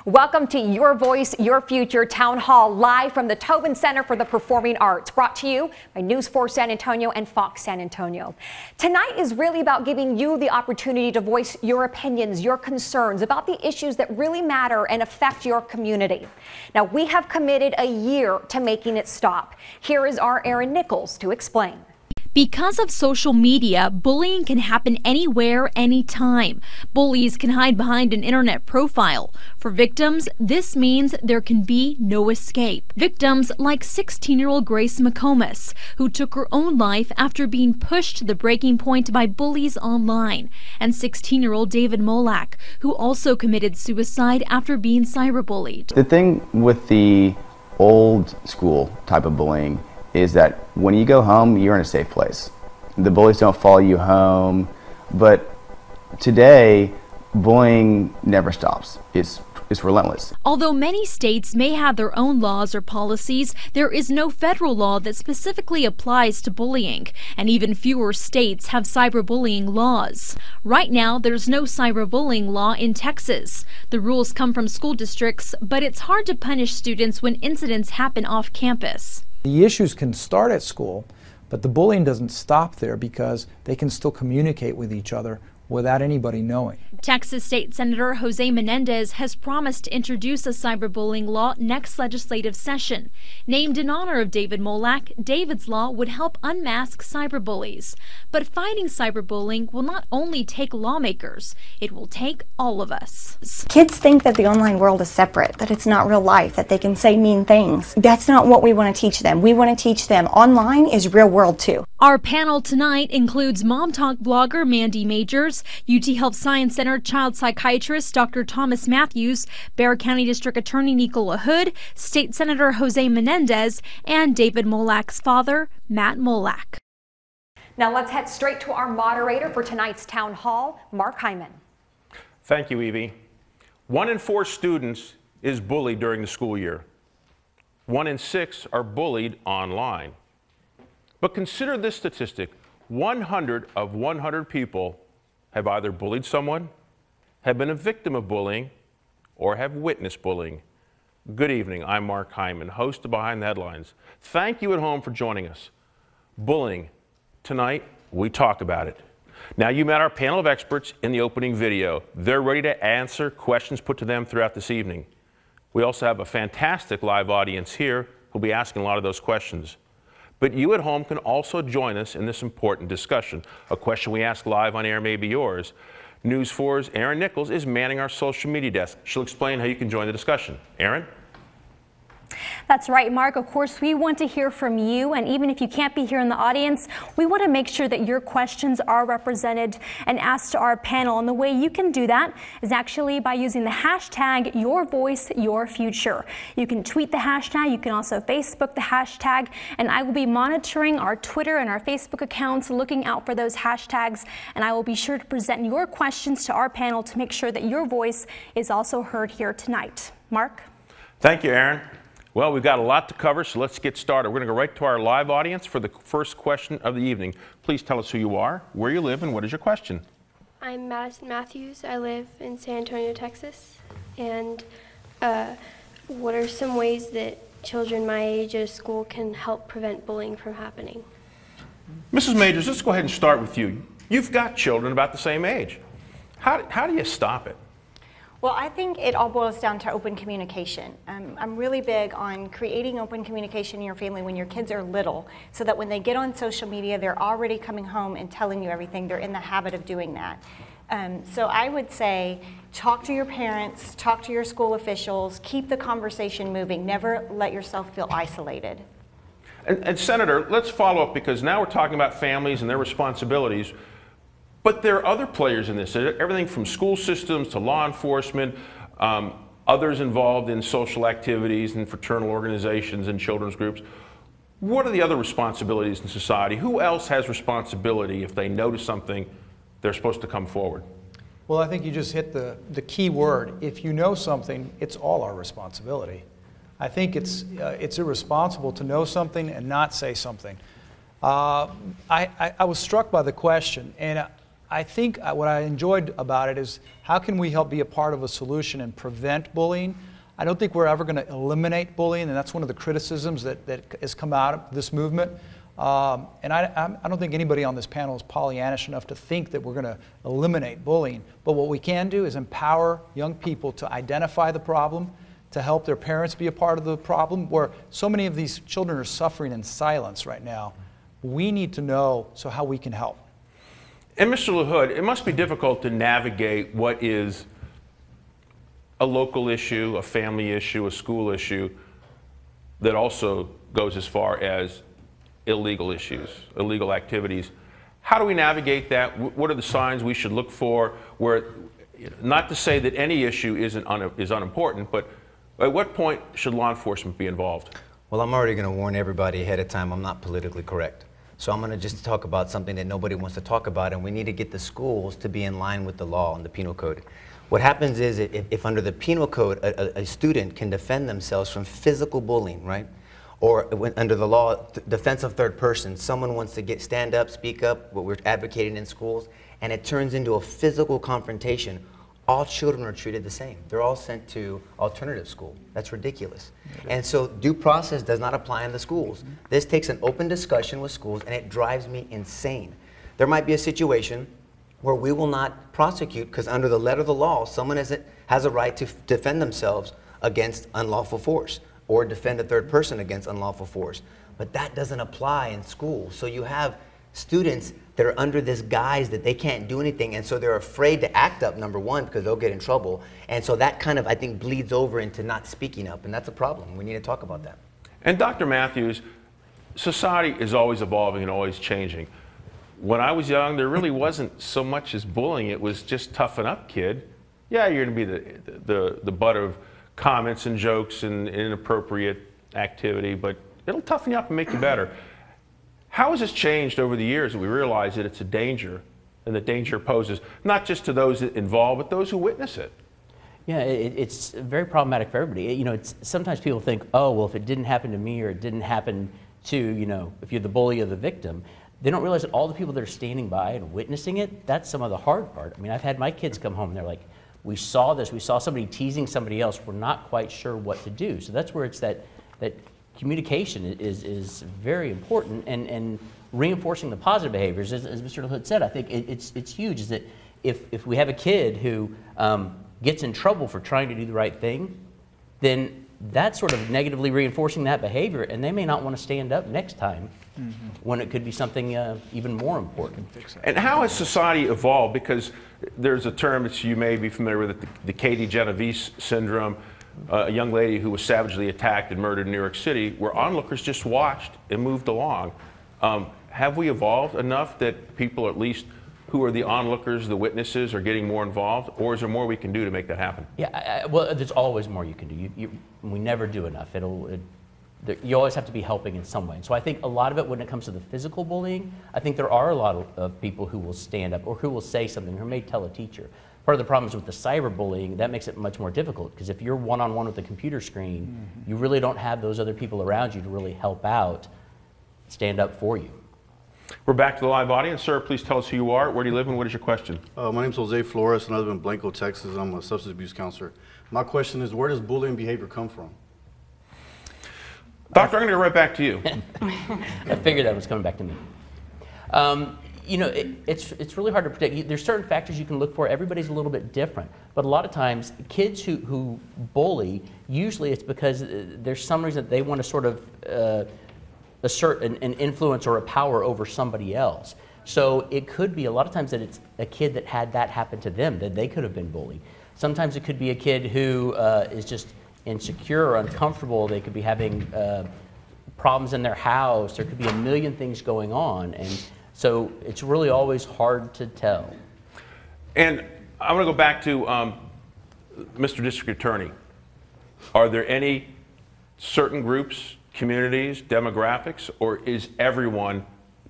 Welcome to Your Voice, Your Future Town Hall, live from the Tobin Center for the Performing Arts, brought to you by News 4 San Antonio and Fox San Antonio. Tonight is really about giving you the opportunity to voice your opinions, your concerns about the issues that really matter and affect your community. Now, we have committed a year to making it stop. Here is our Aaron Nichols to explain. Because of social media, bullying can happen anywhere, anytime. Bullies can hide behind an internet profile. For victims, this means there can be no escape. Victims like 16-year-old Grace McComas, who took her own life after being pushed to the breaking point by bullies online, and 16-year-old David Molak, who also committed suicide after being cyberbullied. The thing with the old school type of bullying is that when you go home, you're in a safe place. The bullies don't follow you home, but today, bullying never stops. It's relentless. Although many states may have their own laws or policies, there is no federal law that specifically applies to bullying, and even fewer states have cyberbullying laws. Right now, there's no cyberbullying law in Texas. The rules come from school districts, but it's hard to punish students when incidents happen off campus. The issues can start at school, but the bullying doesn't stop there because they can still communicate with each other without anybody knowing. Texas State Senator Jose Menendez has promised to introduce a cyberbullying law next legislative session. Named in honor of David Molak, David's law would help unmask cyberbullies. But fighting cyberbullying will not only take lawmakers, it will take all of us. Kids think that the online world is separate, that it's not real life, that they can say mean things. That's not what we want to teach them. We want to teach them online is real world too. Our panel tonight includes Mom Talk blogger Mandy Majors, UT Health Science Center child psychiatrist Dr. Thomas Matthews, Bexar County District Attorney Nicola Hood, State Senator Jose Menendez, and David Molak's father, Matt Molak. Now let's head straight to our moderator for tonight's town hall, Mark Hyman. Thank you, Evie. 1 in 4 students is bullied during the school year. 1 in 6 are bullied online. But consider this statistic: 100 of 100 people have either bullied someone, have been a victim of bullying, or have witnessed bullying. Good evening, I'm Mark Hyman, host of Behind the Headlines. Thank you at home for joining us. Bullying. Tonight, we talk about it. Now, you met our panel of experts in the opening video. They're ready to answer questions put to them throughout this evening. We also have a fantastic live audience here who'll be asking a lot of those questions. But you at home can also join us in this important discussion. A question we ask live on air may be yours. News 4's Aaron Nichols is manning our social media desk. She'll explain how you can join the discussion. Aaron? That's right, Mark. Of course, we want to hear from you, and even if you can't be here in the audience, we want to make sure that your questions are represented and asked to our panel. And the way you can do that is actually by using the hashtag #YourVoiceYourFuture. You can tweet the hashtag, you can also Facebook the hashtag, and I will be monitoring our Twitter and our Facebook accounts, looking out for those hashtags, and I will be sure to present your questions to our panel to make sure that your voice is also heard here tonight. Mark? Thank you, Aaron. Well, we've got a lot to cover, so let's get started. We're going to go right to our live audience for the first question of the evening. Please tell us who you are, where you live, and what is your question? I'm Madison Matthews. I live in San Antonio, Texas. And what are some ways that children my age at school can help prevent bullying from happening? Mrs. Majors, let's go ahead and start with you. You've got children about the same age. How do you stop it? Well, I think it all boils down to open communication. I'm really big on creating open communication in your family when your kids are little, so that when they get on social media, they're already coming home and telling you everything. They're in the habit of doing that. So I would say talk to your parents, talk to your school officials, keep the conversation moving. Never let yourself feel isolated. And Senator, let's follow up, because now we're talking about families and their responsibilities. But there are other players in this, everything from school systems to law enforcement, others involved in social activities and fraternal organizations and children's groups. What are the other responsibilities in society? Who else has responsibility if they notice something, they're supposed to come forward? Well, I think you just hit the key word. If you know something, it's all our responsibility. I think it's irresponsible to know something and not say something. I was struck by the question, and I think what I enjoyed about it is how can we help be a part of a solution and prevent bullying? I don't think we're ever going to eliminate bullying, and that's one of the criticisms that has come out of this movement. And I don't think anybody on this panel is Pollyannish enough to think that we're going to eliminate bullying. But what we can do is empower young people to identify the problem, to help their parents be a part of the problem, where so many of these children are suffering in silence right now. We need to know how we can help. And Mr. LaHood, it must be difficult to navigate what is a local issue, a family issue, a school issue that also goes as far as illegal issues, illegal activities. How do we navigate that? What are the signs we should look for? Where, not to say that any issue is unimportant, but at what point should law enforcement be involved? Well, I'm already going to warn everybody ahead of time, I'm not politically correct. So I'm going to just talk about something that nobody wants to talk about, and we need to get the schools to be in line with the law and the penal code. What happens is if under the penal code a student can defend themselves from physical bullying, right? Or when, under the law, defense of third person, someone wants to stand up, speak up, what we're advocating in schools, and it turns into a physical confrontation, all children are treated the same. They're all sent to alternative school. That's ridiculous. And so due process does not apply in the schools. This takes an open discussion with schools, and it drives me insane. There might be a situation where we will not prosecute because under the letter of the law, someone has a right to defend themselves against unlawful force or defend a third person against unlawful force. But that doesn't apply in schools. So you have students that are under this guise that they can't do anything, and so they're afraid to act up, number one, because they'll get in trouble. And so that kind of, I think, bleeds over into not speaking up, and that's a problem. We need to talk about that. And Dr. Matthews, society is always evolving and always changing. When I was young, there really wasn't so much as bullying. It was just toughen up, kid. Yeah, you're going to be the butt of comments and jokes and inappropriate activity, but it'll toughen you up and make you better. How has this changed over the years that we realize that it's a danger and the danger it poses, not just to those involved, but those who witness it? Yeah, it's very problematic for everybody. You know, sometimes people think, oh, well, if it didn't happen to me or it didn't happen to, you know, if you're the bully or the victim, they don't realize that all the people that are standing by and witnessing it, that's some of the hard part. I mean, I've had my kids come home and they're like, we saw this, we saw somebody teasing somebody else, we're not quite sure what to do. So that's where it's that communication is very important, and reinforcing the positive behaviors, as Mr. LaHood said, I think it's huge, is that if we have a kid who gets in trouble for trying to do the right thing, then that's sort of negatively reinforcing that behavior, and they may not want to stand up next time when it could be something even more important. And how has society evolved? Because there's a term that you may be familiar with, the Katie Genovese syndrome, a young lady who was savagely attacked and murdered in New York City, where onlookers just watched and moved along. Have we evolved enough that people, at least who are the onlookers, the witnesses, are getting more involved, or is there more we can do to make that happen? Yeah, well, there's always more you can do. We never do enough. You always have to be helping in some way. So I think a lot of it, when it comes to the physical bullying, I think there are a lot of people who will stand up or who will say something or may tell a teacher. Part of the problem is with the cyberbullying, that makes it much more difficult, because if you're one-on-one with the computer screen, you really don't have those other people around you to really help out, stand up for you. We're back to the live audience. Sir, please tell us who you are, where do you live, and what is your question? My name is Jose Flores, and I live in Blanco, Texas. I'm a substance abuse counselor. My question is, where does bullying behavior come from? Doctor, I'm going to go right back to you. I figured that was coming back to me. You know, it's really hard to predict. There's certain factors you can look for. Everybody's a little bit different. But a lot of times, kids who bully, usually it's because there's some reason that they want to sort of assert an influence or a power over somebody else. So it could be a lot of times that it's a kid that had that happen to them, that they could have been bullied. Sometimes it could be a kid who is just insecure or uncomfortable. They could be having problems in their house. There could be a million things going on. And so it's really always hard to tell. And I want to go back to Mr. District Attorney. Are there any certain groups, communities, demographics, or is everyone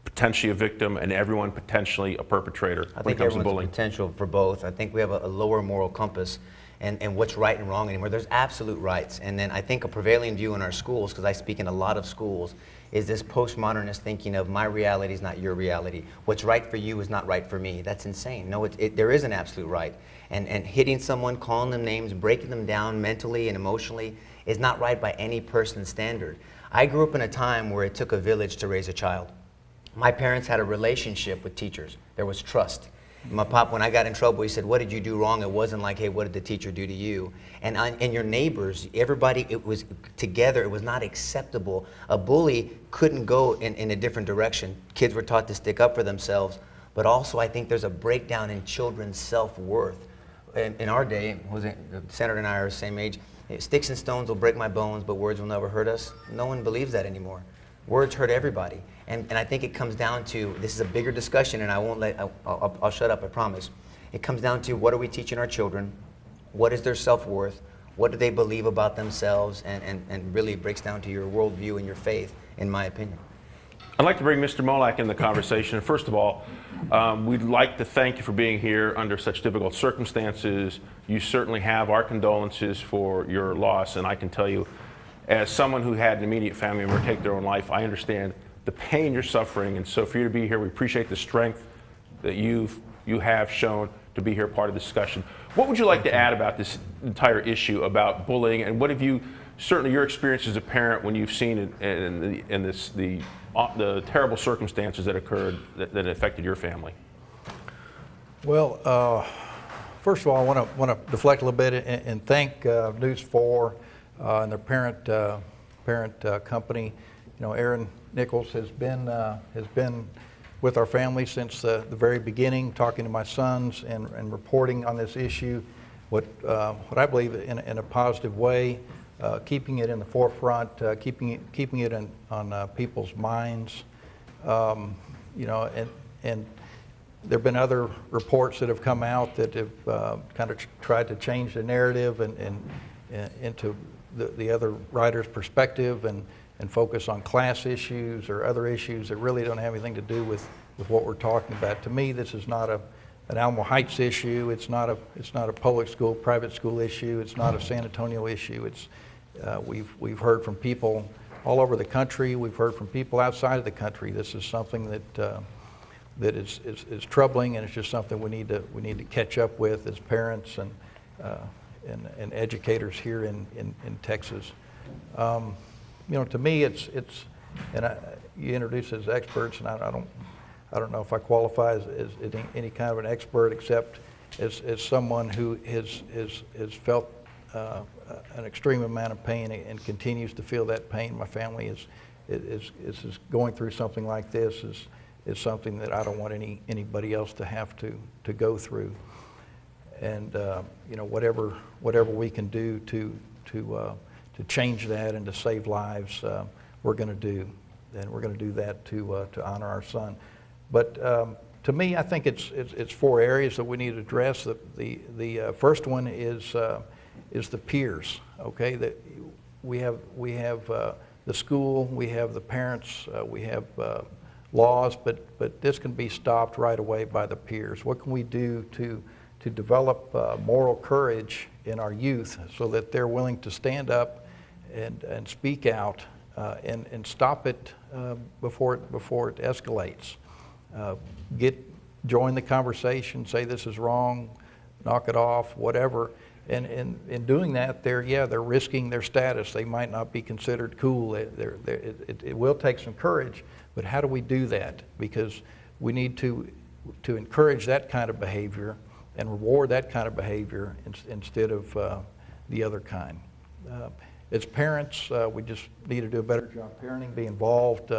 potentially a victim and everyone potentially a perpetrator when it comes to bullying? Potential for both. I think we have a lower moral compass, and what's right and wrong anymore. There's absolute rights. And then I think a prevailing view in our schools, because I speak in a lot of schools, is this postmodernist thinking of my reality is not your reality. What's right for you is not right for me. That's insane. No, there is an absolute right. And hitting someone, calling them names, breaking them down mentally and emotionally is not right by any person's standard. I grew up in a time where it took a village to raise a child. My parents had a relationship with teachers. There was trust. My pop, when I got in trouble, he said, "What did you do wrong?" It wasn't like, "Hey, what did the teacher do to you?" And your neighbors, everybody, it was together. It was not acceptable. A bully couldn't go in a different direction. Kids were taught to stick up for themselves. But also, I think there's a breakdown in children's self-worth. In our day, the Senator and I are the same age, sticks and stones will break my bones, but words will never hurt us. No one believes that anymore. Words hurt everybody. And I think it comes down to, this is a bigger discussion, and I'll shut up, I promise. It comes down to, what are we teaching our children? What is their self-worth? What do they believe about themselves? And really it breaks down to your worldview and your faith, in my opinion. I'd like to bring Mr. Molak in the conversation. First of all, we'd like to thank you for being here under such difficult circumstances. You certainly have our condolences for your loss, and I can tell you, as someone who had an immediate family member take their own life, I understand the pain you're suffering, and so for you to be here, we appreciate the strength that you have shown to be here, part of the discussion. What would you like to add about this entire issue about bullying, and what have you, certainly your experience as a parent, when you've seen it in the terrible circumstances that occurred that affected your family? Well, first of all, I want to deflect a little bit and thank News 4 and their parent company. You know, Aaron Nichols has been with our family since the very beginning, talking to my sons and reporting on this issue, what I believe in a positive way, keeping it in the forefront, keeping it on people's minds. You know, and there have been other reports that have come out that have kind of tried to change the narrative and into the other writer's perspective and focus on class issues or other issues that really don't have anything to do with what we're talking about. To me, this is not an Alamo Heights issue. It's not a public school, private school issue. It's not a San Antonio issue. It's we've heard from people all over the country. We've heard from people outside of the country. This is something that is troubling, and it's just something we need to catch up with as parents and educators here in Texas. You know, to me, it's you introduce as experts, and I don't know if I qualify as any kind of an expert, except as someone who has felt an extreme amount of pain and continues to feel that pain. My family is going through something like this is something that I don't want anybody else to have to go through. And you know, whatever we can do to change that and to save lives, we're going to do, and we're going to do that to honor our son. But to me, I think it's four areas that we need to address. The first one is the peers. Okay, that we have the school, we have the parents, we have laws, but this can be stopped right away by the peers. What can we do to develop moral courage in our youth so that they're willing to stand up and speak out and stop it before it escalates. Join the conversation, say this is wrong, knock it off, whatever. And in doing that, they're risking their status. They might not be considered cool. It will take some courage, but how do we do that? Because we need to encourage that kind of behavior and reward that kind of behavior instead of the other kind. As parents, we just need to do a better job parenting, be involved,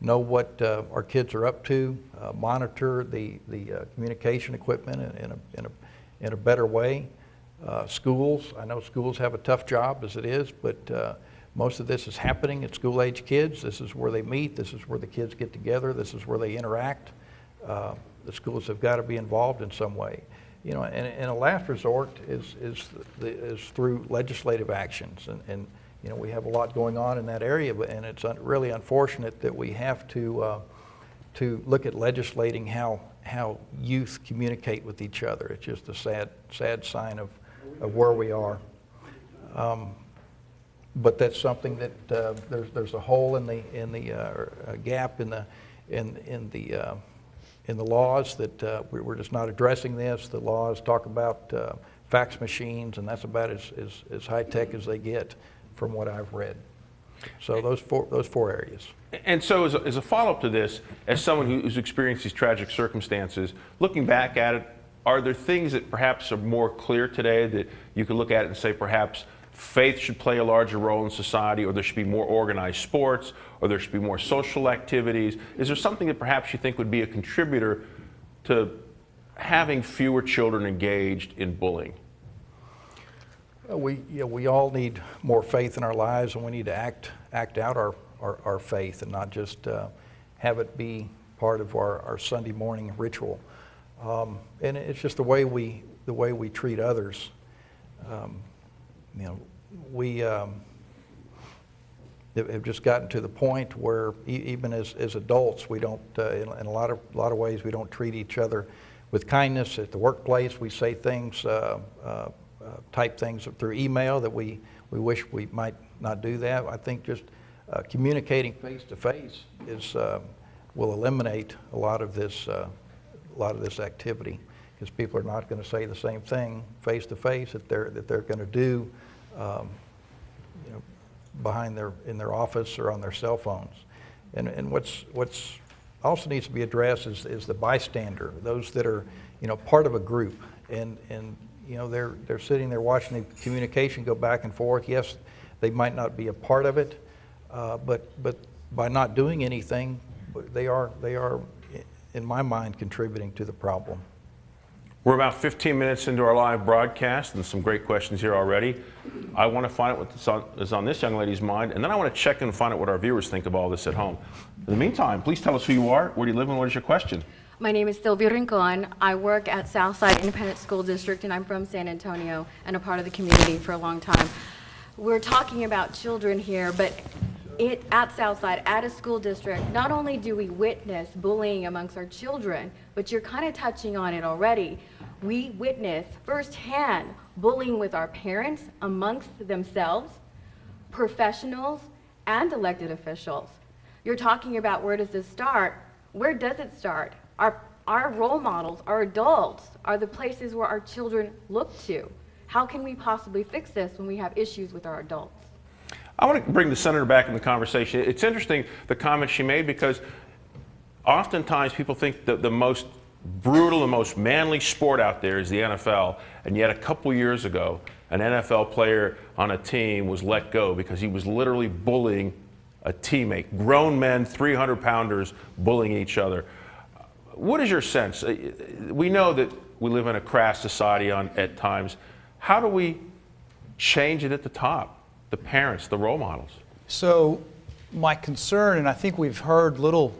know what our kids are up to, monitor the communication equipment in a better way. Schools, I know schools have a tough job as it is, but most of this is happening at school-age kids. This is where they meet. This is where the kids get together. This is where they interact. The schools have got to be involved in some way. You know, and a last resort is through legislative actions, and you know, we have a lot going on in that area, and it's really unfortunate that we have to look at legislating how youth communicate with each other. It's just a sad sign of where we are. But that's something that there's a hole in the gap in the laws that we're just not addressing this. The laws talk about fax machines, and that's about as high tech as they get, from what I've read. So those four areas. And so as a follow-up to this, as someone who's experienced these tragic circumstances, looking back at it, are there things that perhaps are more clear today that you could look at it and say perhaps faith should play a larger role in society, or there should be more organized sports, or there should be more social activities? Is there something that perhaps you think would be a contributor to having fewer children engaged in bullying? We all need more faith in our lives, and we need to act out our faith, and not just have it be part of our Sunday morning ritual. And it's just the way we treat others. We have just gotten to the point where even as adults, we don't, in a lot of ways, we don't treat each other with kindness. At the workplace, we say things, type things through email that we wish we might not do that. I think just communicating face to face will eliminate a lot of this activity, because people are not going to say the same thing face to face that they're going to do in their office or on their cell phones. And what's also needs to be addressed is the bystander, those that are part of a group, and they're sitting there watching the communication go back and forth. Yes, they might not be a part of it, but by not doing anything, they are in my mind contributing to the problem. We're about 15 minutes into our live broadcast, and some great questions here already. I want to find out what is on this young lady's mind, and then I want to check in and find out what our viewers think of all this at home. In the meantime, please tell us who you are, where do you live, and what is your question? My name is Sylvia Rincon. I work at Southside Independent School District, and I'm from San Antonio and a part of the community for a long time. We're talking about children here, but at Southside, at a school district, not only do we witness bullying amongst our children, but you're kind of touching on it already. We witness firsthand bullying with our parents, amongst themselves, professionals, and elected officials. You're talking about where does this start? Where does it start? Our role models, our adults, are the places where our children look to. How can we possibly fix this when we have issues with our adults? I want to bring the senator back in the conversation. It's interesting, the comment she made, because oftentimes people think that the most brutal and most manly sport out there is the NFL, and yet a couple years ago, an NFL player on a team was let go because he was literally bullying a teammate. Grown men, 300-pounders, bullying each other. What is your sense? We know that we live in a crass society at times. How do we change it at the top? The parents, the role models. So my concern, and I think we've heard little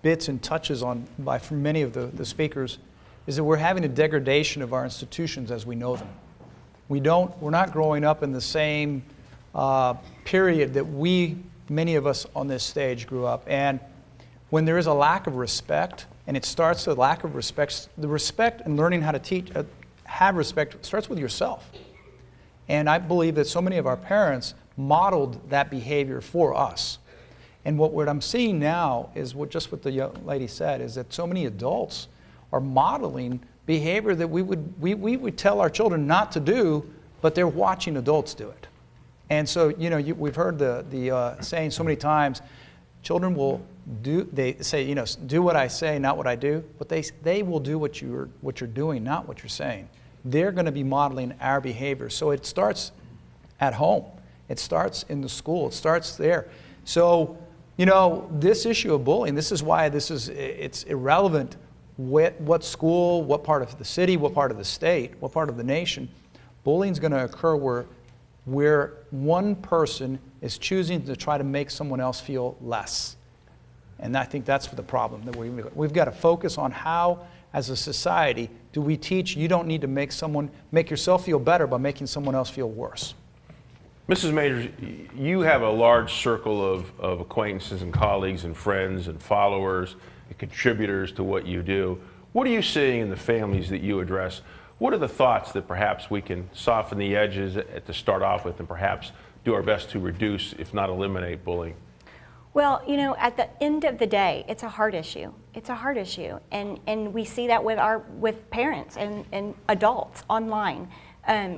bits and touches from many of the speakers, is that we're having a degradation of our institutions as we know them. We're not growing up in the same period that many of us on this stage grew up. And when there is a lack of respect, and it starts with lack of respect, the respect and learning how to have respect starts with yourself. And I believe that so many of our parents modeled that behavior for us. And what I'm seeing now is what the young lady said, is that so many adults are modeling behavior that we would tell our children not to do, but they're watching adults do it. And so, we've heard the saying so many times, children will they say, do what I say, not what I do, but they will do what you're doing, not what you're saying. They're going to be modeling our behavior. So it starts at home. It starts in the school. It starts there. So, this issue of bullying, this is why it's irrelevant what school, what part of the city, what part of the state, what part of the nation. Bullying is going to occur where one person is choosing to try to make someone else feel less. And I think that's the problem. That we've got to focus on how, as a society, do we teach you don't need to make yourself feel better by making someone else feel worse. Mrs. Majors, you have a large circle of acquaintances and colleagues and friends and followers and contributors to what you do. What are you seeing in the families that you address? What are the thoughts that perhaps we can soften the edges to start off with and perhaps do our best to reduce, if not eliminate, bullying? Well, you know, at the end of the day, it's a hard issue. It's a hard issue, and we see that with parents and adults online.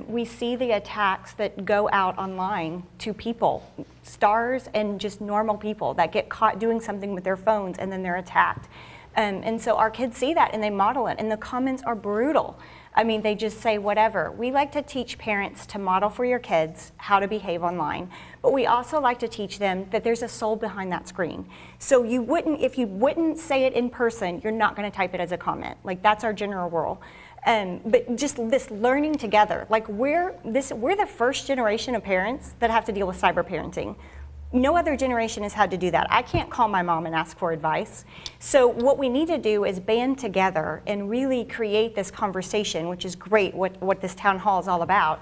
We see the attacks that go out online to people, stars and just normal people that get caught doing something with their phones and then they're attacked. And so our kids see that and they model it, and the comments are brutal. I mean, they just say whatever. We like to teach parents to model for your kids how to behave online, but we also like to teach them that there's a soul behind that screen. So if you wouldn't say it in person, you're not going to type it as a comment. Like, that's our general rule. But just this learning together, like we're the first generation of parents that have to deal with cyber parenting. No other generation has had to do that. I can't call my mom and ask for advice. So what we need to do is band together and really create this conversation, which is great, what this town hall is all about,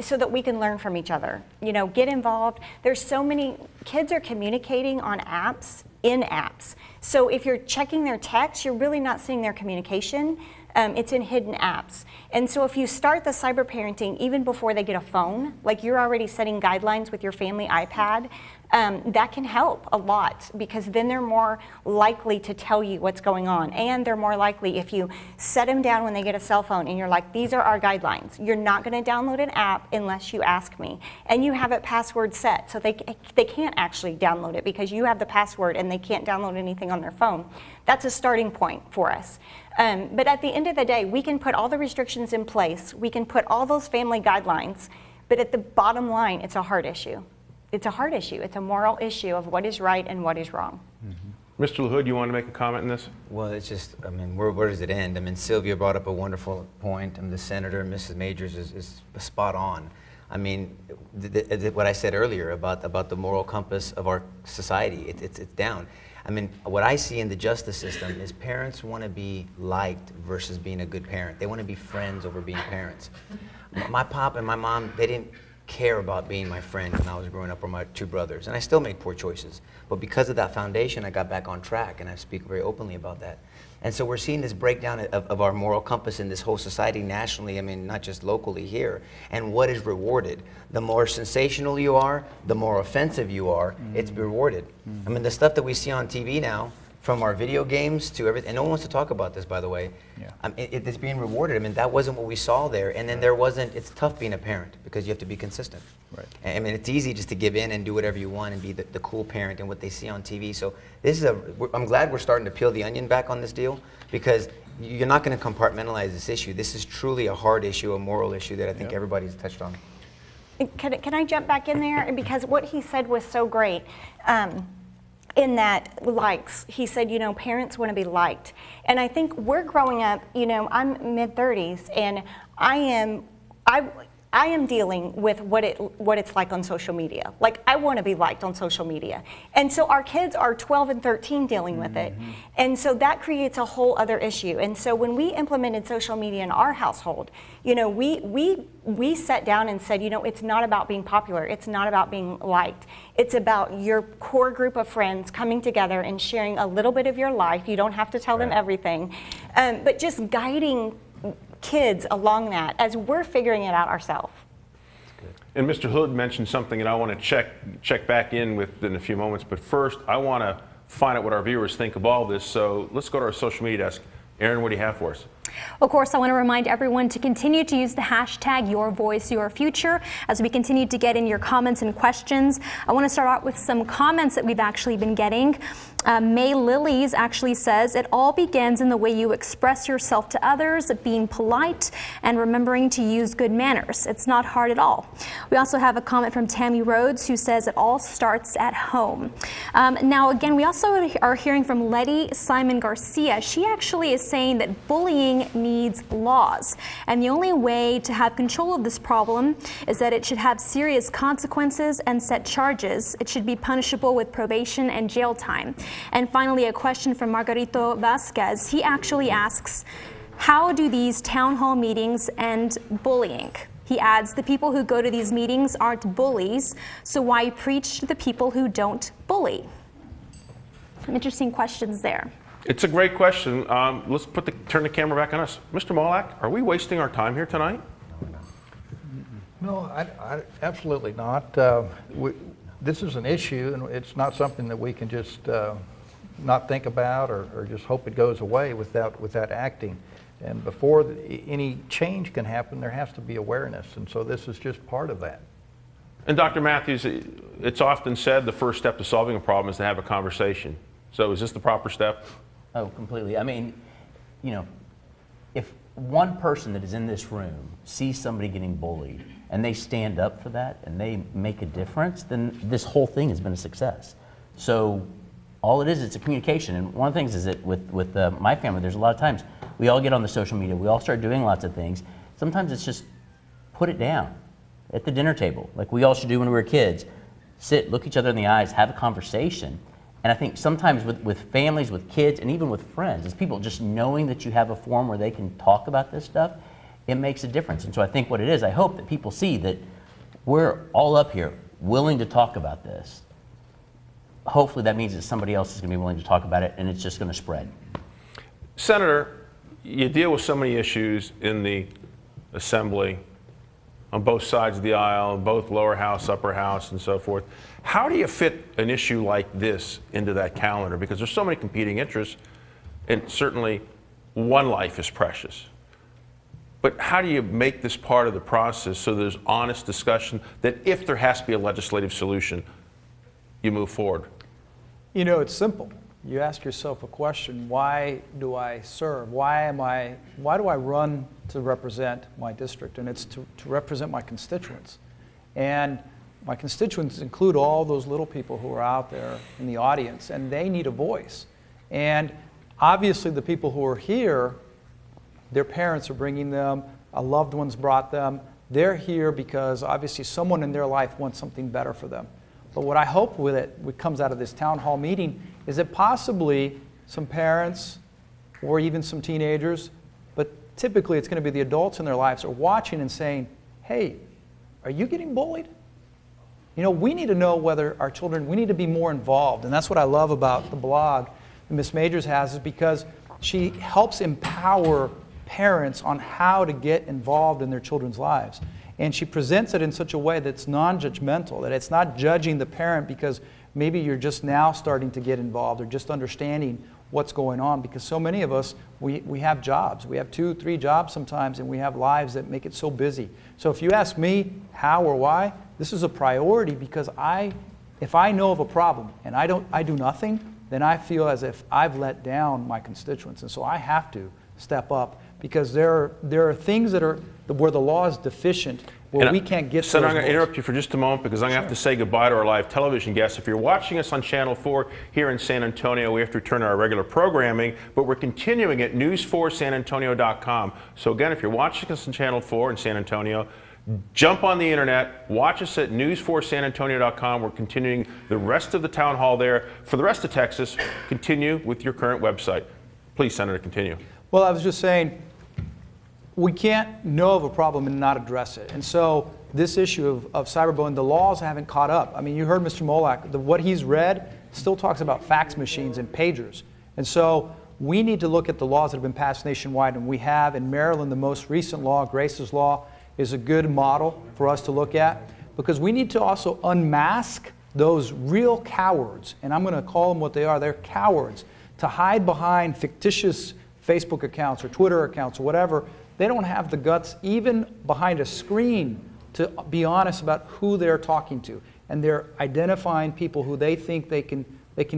so that we can learn from each other. You know, get involved. There's so many, kids are communicating on apps, in apps. So if you're checking their text, you're really not seeing their communication. It's in hidden apps. And so if you start the cyber parenting even before they get a phone, like you're already setting guidelines with your family iPad, that can help a lot, because then they're more likely to tell you what's going on. And they're more likely, if you set them down when they get a cell phone and you're like, these are our guidelines. You're not going to download an app unless you ask me. And you have it password set, so they can't actually download it because you have the password and they can't download anything on their phone. That's a starting point for us. But at the end of the day, we can put all the restrictions in place. We can put all those family guidelines. But at the bottom line, it's a hard issue. It's a hard issue. It's a moral issue of what is right and what is wrong. Mm-hmm. Mr. LaHood, you want to make a comment on this? Well, it's just, I mean, where does it end? I mean, Sylvia brought up a wonderful point, and the Senator, Mrs. Majors, is spot on. I mean, what I said earlier about the moral compass of our society, it's down. I mean, what I see in the justice system is parents want to be liked versus being a good parent. They want to be friends over being parents. My pop and my mom, they didn't care about being my friend when I was growing up, or my two brothers, and I still made poor choices. But because of that foundation, I got back on track, and I speak very openly about that. And so we're seeing this breakdown of our moral compass in this whole society nationally, I mean, not just locally here, and what is rewarded. The more sensational you are, the more offensive you are, it's rewarded. I mean, the stuff that we see on TV now, from our video games to everything, and no one wants to talk about this, by the way, it's being rewarded. I mean, that wasn't what we saw there, and then there wasn't, it's tough being a parent, because you have to be consistent. Right. I mean, it's easy just to give in and do whatever you want and be the cool parent and what they see on TV. So this is I'm glad we're starting to peel the onion back on this deal, because you're not going to compartmentalize this issue. This is truly a hard issue, a moral issue that I think everybody's touched on. Can I jump back in there? Because what he said was so great. In that likes, he said, you know, parents want to be liked. And I think we're growing up, you know, I'm mid-30s, and I am dealing with what it's like on social media. Like, I want to be liked on social media. And so our kids are 12 and 13 dealing with it. And so that creates a whole other issue. And so when we implemented social media in our household, you know, we sat down and said, you know, it's not about being popular. It's not about being liked. It's about your core group of friends coming together and sharing a little bit of your life. You don't have to tell them everything, but just guiding kids along that as we're figuring it out ourselves. And Mr. Hood mentioned something that I want to check back in with in a few moments, but first I want to find out what our viewers think of all this. So let's go to our social media desk. Aaron, what do you have for us? Of course, I want to remind everyone to continue to use the hashtag #YourVoiceYourFuture as we continue to get in your comments and questions. I want to start out with some comments that we've actually been getting. May Lilies actually says, it all begins in the way you express yourself to others, being polite and remembering to use good manners. It's not hard at all. We also have a comment from Tammy Rhodes, who says it all starts at home. Now, again, we also are hearing from Letty Simon Garcia. She actually is saying that bullying needs laws, and the only way to have control of this problem is that it should have serious consequences and set charges. It should be punishable with probation and jail time. And finally, a question from Margarito Vasquez. He actually asks, how do these town hall meetings end bullying? He adds, the people who go to these meetings aren't bullies, so why preach to the people who don't bully? Some interesting questions there. It's a great question. Let's turn the camera back on us. Mr. Molak, are we wasting our time here tonight? No, absolutely not. This is an issue, and it's not something that we can just not think about or just hope it goes away without acting. And before any change can happen, there has to be awareness, and so this is just part of that. And Dr. Matthews, it's often said the first step to solving a problem is to have a conversation. So is this the proper step? Oh, completely. I mean, you know, if one person that is in this room sees somebody getting bullied and they stand up for that and they make a difference, then this whole thing has been a success. So all it is, it's a communication. And one of the things is that with my family, there's a lot of times we all get on the social media, we all start doing lots of things. Sometimes it's just put it down at the dinner table, like we all should do when we were kids. Sit, look each other in the eyes, have a conversation. And I think sometimes with families, with kids, and even with friends, it's people just knowing that you have a forum where they can talk about this stuff, it makes a difference. And so I think what it is, I hope that people see that we're all up here willing to talk about this. Hopefully that means that somebody else is going to be willing to talk about it, and it's just going to spread. Senator, you deal with so many issues in the Assembly on both sides of the aisle, both lower house, upper house, and so forth. How do you fit an issue like this into that calendar? Because there's so many competing interests, and certainly one life is precious. But how do you make this part of the process so there's honest discussion that if there has to be a legislative solution, you move forward? You know, it's simple. You ask yourself a question: why do I serve? Why do I run to represent my district? And it's to represent my constituents. And my constituents include all those little people who are out there in the audience, and they need a voice. And obviously the people who are here, their parents are bringing them, a loved one's brought them. They're here because obviously someone in their life wants something better for them. But what I hope with it, what comes out of this town hall meeting, is that possibly some parents or even some teenagers, but typically it's going to be the adults in their lives, are watching and saying, hey, are you getting bullied? You know, we need to know whether our children, we need to be more involved. And that's what I love about the blog that Ms. Majors has, is because she helps empower parents on how to get involved in their children's lives. And she presents it in such a way that's non-judgmental, that it's not judging the parent because maybe you're just now starting to get involved or just understanding what's going on, because so many of us, we have jobs. We have 2, 3 jobs sometimes, and we have lives that make it so busy. So if you ask me how or why, this is a priority, because if I know of a problem and I do nothing, then I feel as if I've let down my constituents. And so I have to step up, because there are things that are where the law is deficient, where we can't get to. Senator, I'm going to interrupt you for just a moment, because I'm going to have to say goodbye to our live television guests. If you're watching us on Channel 4 here in San Antonio, we have to return to our regular programming, but we're continuing at news4sanantonio.com. So again, if you're watching us on Channel 4 in San Antonio, jump on the internet, watch us at news4sanantonio.com. We're continuing the rest of the town hall there. For the rest of Texas, continue with your current website. Please, Senator, continue. Well, I was just saying, we can't know of a problem and not address it. And so this issue of cyberbullying, the laws haven't caught up. I mean, you heard Mr. Molak, what he's read still talks about fax machines and pagers. And so we need to look at the laws that have been passed nationwide, and we have in Maryland the most recent law, Grace's Law, is a good model for us to look at, because we need to also unmask those real cowards, and I'm going to call them what they are. They're cowards, to hide behind fictitious Facebook accounts or Twitter accounts or whatever. They don't have the guts, even behind a screen, to be honest about who they're talking to, and they're identifying people who they think they can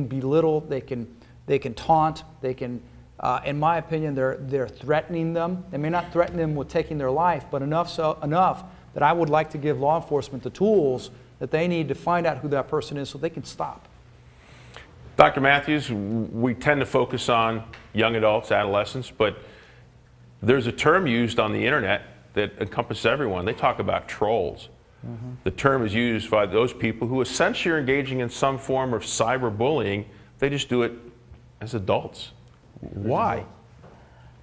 belittle, they can taunt, they can. In my opinion, they're threatening them. They may not threaten them with taking their life, but enough that I would like to give law enforcement the tools that they need to find out who that person is so they can stop. Dr. Matthews, we tend to focus on young adults, adolescents, but there's a term used on the internet that encompasses everyone. They talk about trolls. Mm-hmm. The term is used by those people who essentially are engaging in some form of cyberbullying. They just do it as adults. Why?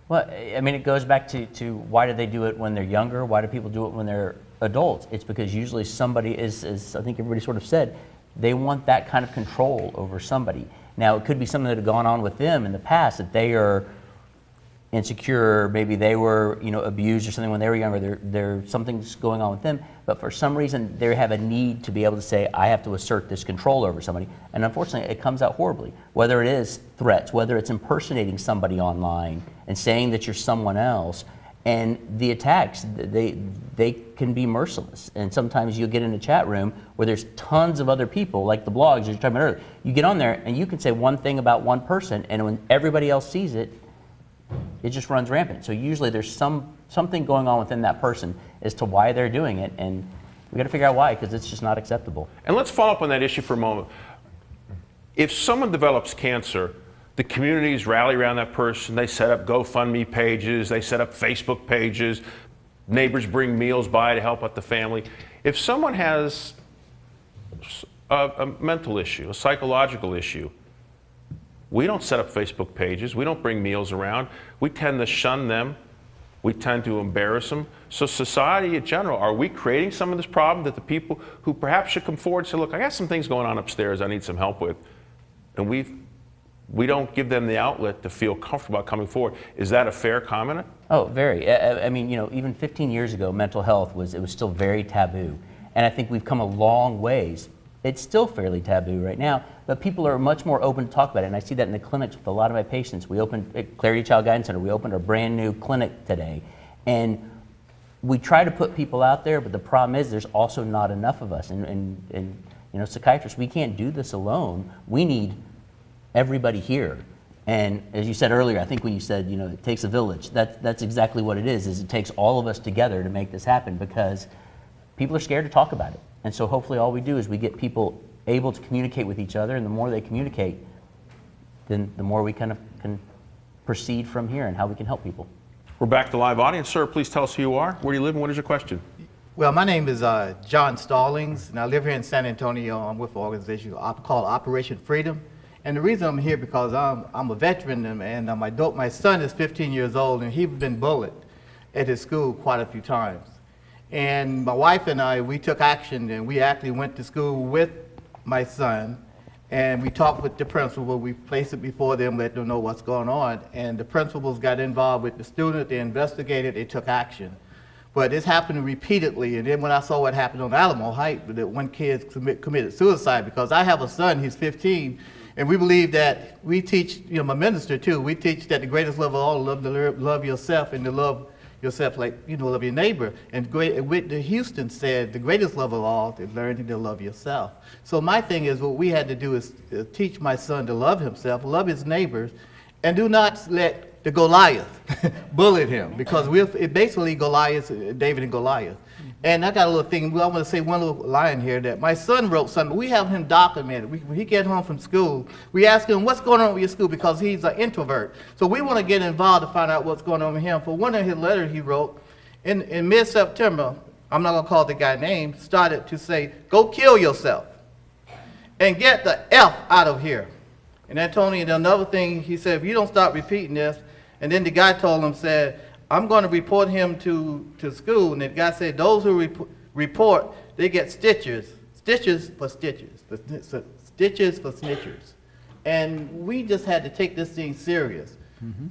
Well, I mean, it goes back to why do they do it when they're younger? Why do people do it when they're adults? It's because usually somebody is, as I think everybody sort of said, They want that kind of control over somebody. Now, it could be something that had gone on with them in the past, that they are insecure, maybe they were, you know, abused or something when they were younger, something's going on with them, but for some reason they have a need to be able to say, I have to assert this control over somebody, and unfortunately it comes out horribly. Whether it is threats, whether it's impersonating somebody online and saying that you're someone else, and the attacks, they can be merciless. And sometimes you'll get in a chat room where there's tons of other people, like the blogs you were talking about earlier. You get on there and you can say one thing about one person, and when everybody else sees it, it just runs rampant. So usually there's something going on within that person as to why they're doing it, and we got to figure out why, because it's just not acceptable. And let's follow up on that issue for a moment. If someone develops cancer, the communities rally around that person. They set up GoFundMe pages. They set up Facebook pages. Neighbors bring meals by to help out the family. If someone has a mental issue, a psychological issue, we don't set up Facebook pages. We don't bring meals around. We tend to shun them. We tend to embarrass them. So society in general, are we creating some of this problem that the people who perhaps should come forward and say, look, I got some things going on upstairs I need some help with, and we don't give them the outlet to feel comfortable about coming forward? Is that a fair comment? Oh, very. I mean, you know, even 15 years ago, mental health was still very taboo. And I think we've come a long ways. It's still fairly taboo right now, but people are much more open to talk about it. And I see that in the clinics with a lot of my patients. We opened at Clarity Child Guidance Center, we opened our brand new clinic today. And we try to put people out there, but the problem is there's also not enough of us. And you know, psychiatrists, we can't do this alone. We need everybody here. And as you said earlier, I think when you said, you know, it takes a village, that's exactly what it is it takes all of us together to make this happen, because people are scared to talk about it. And so hopefully all we do is we get people able to communicate with each other, and the more they communicate, then the more we kind of can proceed from here and how we can help people. We're back to the live audience. Sir, please tell us who you are, where do you live, and what is your question? Well, my name is John Stallings, and I live here in San Antonio. I'm with an organization called Operation Freedom. And the reason I'm here because I'm a veteran, and my son is 15 years old, and he's been bullied at his school quite a few times. And my wife and I, we took action, and we actually went to school with my son, and we talked with the principal. We placed it before them, let them know what's going on. And the principals got involved with the student. They investigated, they took action. But this happened repeatedly. And then when I saw what happened on Alamo Heights, that one kid committed suicide, because I have a son, he's 15, and we believe that we teach, you know, my minister too, we teach that the greatest love of all, love yourself, and to love yourself like, you know, love your neighbor. And Whitney Houston said the greatest love of all is learning to love yourself. So my thing is, what we had to do is teach my son to love himself, love his neighbors, and do not let the Goliath bully him, because it basically Goliath, David and Goliath. And I got a little thing, I want to say one little line here, that my son wrote something. We have him documented. When he gets home from school, we ask him, what's going on with your school, because he's an introvert. So we want to get involved to find out what's going on with him. For one of his letters he wrote, in mid-September, I'm not going to call the guy name, started to say, go kill yourself and get the F out of here. And then Tony, and another thing, he said, if you don't stop repeating this, and then the guy told him, said, I'm going to report him to school. And the guy said, those who report, they get stitches for stitches, stitches for snitchers. And we just had to take this thing serious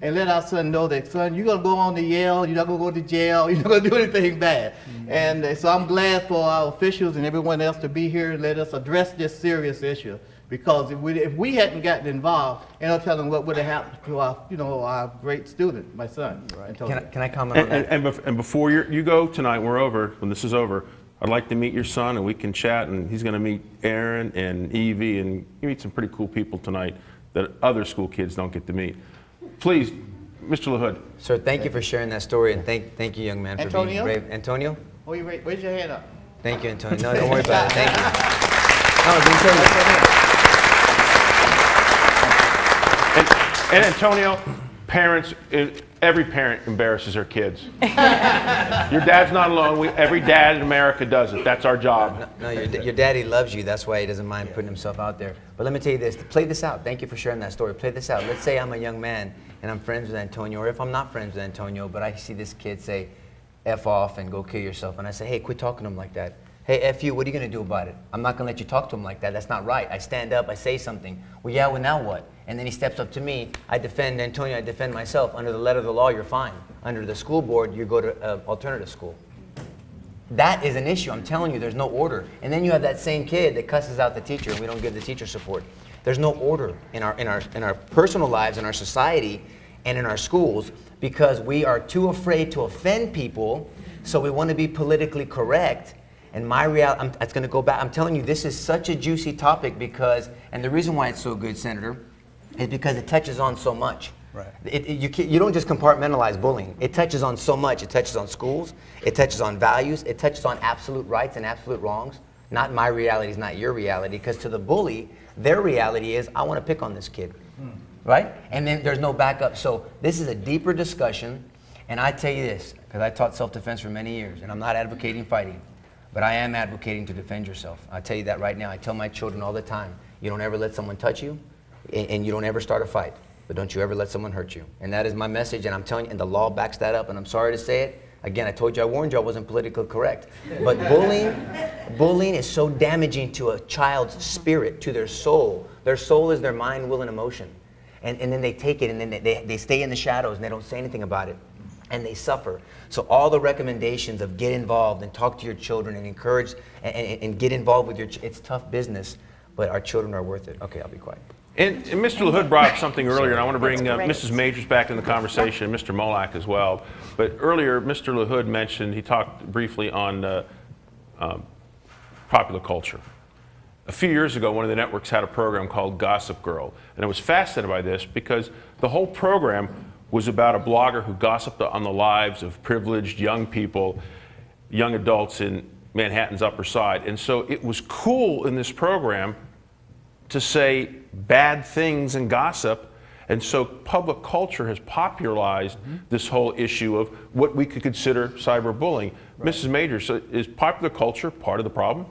and let our son know that, son, you're going to go on to Yale, you're not going to go to jail, you're not going to do anything bad. And so I'm glad for our officials and everyone else to be here and let us address this serious issue. Because if we hadn't gotten involved, and I'll tell them what would have happened to our, you know, our great student, my son. Right. Can I comment on that? And before you go tonight, we're over, when this is over, I'd like to meet your son, and we can chat, and he's going to meet Aaron and Evie, and you meet some pretty cool people tonight that other school kids don't get to meet. Please, Mr. LaHood. Sir, thank you for sharing that story, and thank you, young man, for being brave. Antonio? Oh, you raise your hand up. Thank you, Antonio. No, don't worry about it. Thank you. No, And Antonio, parents, every parent embarrasses their kids. Your dad's not alone. Every dad in America does it. That's our job. No, your daddy loves you. That's why he doesn't mind putting himself out there. But let me tell you this. Play this out. Thank you for sharing that story. Play this out. Let's say I'm a young man and I'm friends with Antonio, or if I'm not friends with Antonio, but I see this kid say, F off and go kill yourself. And I say, hey, quit talking to him like that. Hey, F you, what are you going to do about it? I'm not going to let you talk to him like that. That's not right. I stand up, I say something. Well, yeah, well, now what? And then he steps up to me. I defend Antonio, I defend myself. Under the letter of the law, you're fine. Under the school board, you go to alternative school. That is an issue. I'm telling you, there's no order. And then you have that same kid that cusses out the teacher, and we don't give the teacher support. There's no order in our personal lives, in our society, and in our schools, because we are too afraid to offend people, so we want to be politically correct. And my reality, it's going to go back. I'm telling you, this is such a juicy topic because, and the reason why it's so good, Senator, is because it touches on so much. Right. You don't just compartmentalize bullying. It touches on so much. It touches on schools. It touches on values. It touches on absolute rights and absolute wrongs. Not my reality is not your reality, because to the bully, their reality is, I want to pick on this kid. Right? And then there's no backup. So this is a deeper discussion. And I tell you this, because I taught self-defense for many years, and I'm not advocating fighting. But I am advocating to defend yourself. I tell you that right now. I tell my children all the time, you don't ever let someone touch you, and you don't ever start a fight. But don't you ever let someone hurt you. And that is my message, and I'm telling you, and the law backs that up, and I'm sorry to say it. Again, I told you, I warned you I wasn't politically correct. But bullying is so damaging to a child's spirit, to their soul. Their soul is their mind, will, and emotion. And then they take it, and then they stay in the shadows, and they don't say anything about it. And they suffer. So all the recommendations of get involved and talk to your children and encourage and get involved with it's tough business, but our children are worth it. Okay, I'll be quiet. And Mr. LaHood brought up something earlier, and I want to bring Mrs. Majors back in the conversation, and Mr. Molak as well. But earlier, Mr. LaHood mentioned, he talked briefly on popular culture. A few years ago, one of the networks had a program called Gossip Girl, and I was fascinated by this because the whole program was about a blogger who gossiped on the lives of privileged young people, young adults in Manhattan's Upper Side. And so it was cool in this program to say bad things and gossip. And so public culture has popularized this whole issue of what we could consider cyberbullying. Right. Mrs. Majors, is popular culture part of the problem?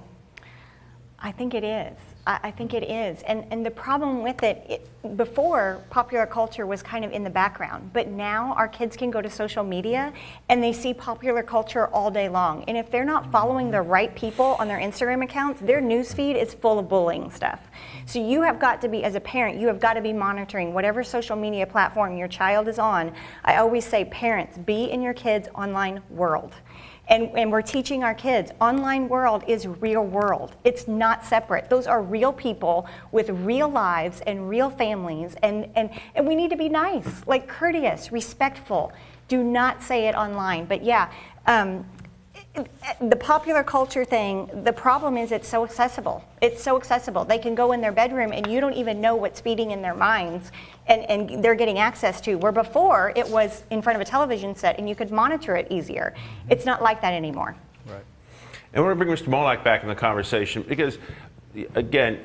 I think it is. I think it is. And the problem with it, before, popular culture was kind of in the background. But now our kids can go to social media and they see popular culture all day long. And if they're not following the right people on their Instagram accounts, their newsfeed is full of bullying stuff. So you have got to be, as a parent, you have got to be monitoring whatever social media platform your child is on. I always say, parents, be in your kids' online world. And we're teaching our kids, online world is real world. It's not separate. Those are real people with real lives and real families. And we need to be nice, like courteous, respectful. Do not say it online. But yeah, the popular culture thing, the problem is it's so accessible. It's so accessible. They can go in their bedroom and you don't even know what's feeding in their minds and they're getting access to, where before it was in front of a television set and you could monitor it easier. It's not like that anymore. Right. And we're going to bring Mr. Molak back in the conversation because, again,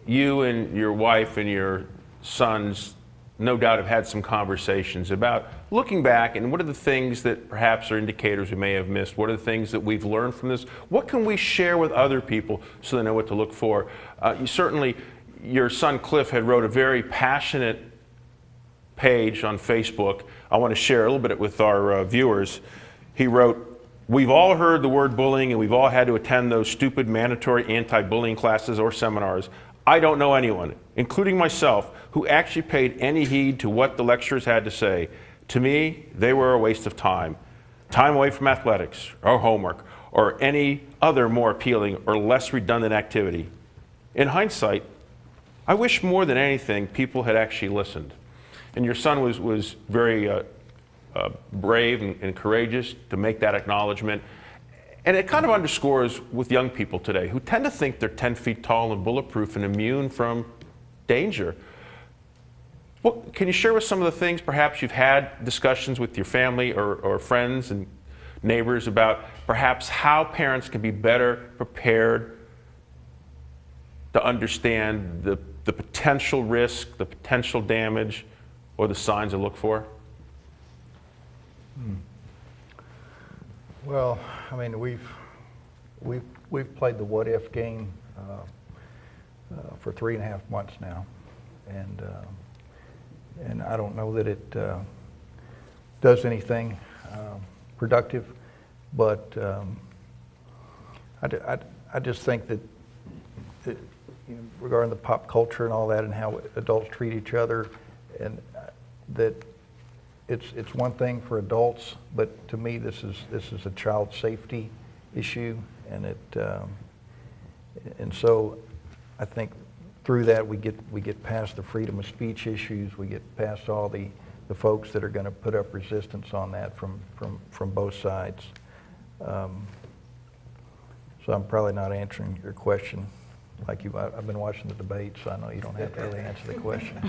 you and your wife and your sons no doubt have had some conversations about looking back and what are the things that perhaps are indicators we may have missed? What are the things that we've learned from this? What can we share with other people so they know what to look for? Certainly, your son Cliff had wrote a very passionate page on Facebook. I want to share a little bit with our viewers. He wrote, "We've all heard the word bullying and we've all had to attend those stupid mandatory anti-bullying classes or seminars. I don't know anyone, including myself, who actually paid any heed to what the lecturers had to say. To me, they were a waste of time. Time away from athletics or homework or any other more appealing or less redundant activity. In hindsight, I wish more than anything people had actually listened." And your son was very brave and courageous to make that acknowledgement. And it kind of underscores with young people today who tend to think they're 10 feet tall and bulletproof and immune from danger. Well, can you share with some of the things perhaps you've had discussions with your family or friends and neighbors about perhaps how parents can be better prepared to understand the potential risk, the potential damage, or the signs to look for? Well, I mean, we've played the what if game for 3.5 months now, and I don't know that it does anything productive, but I just think that regarding the pop culture and all that and how adults treat each other, and that it's one thing for adults, but to me this is a child safety issue, and and so I think through that we get past the freedom of speech issues, we get past all the folks that are going to put up resistance on that from both sides. So I'm probably not answering your question like you. I've been watching the debate, so I know you don't have to really answer the question.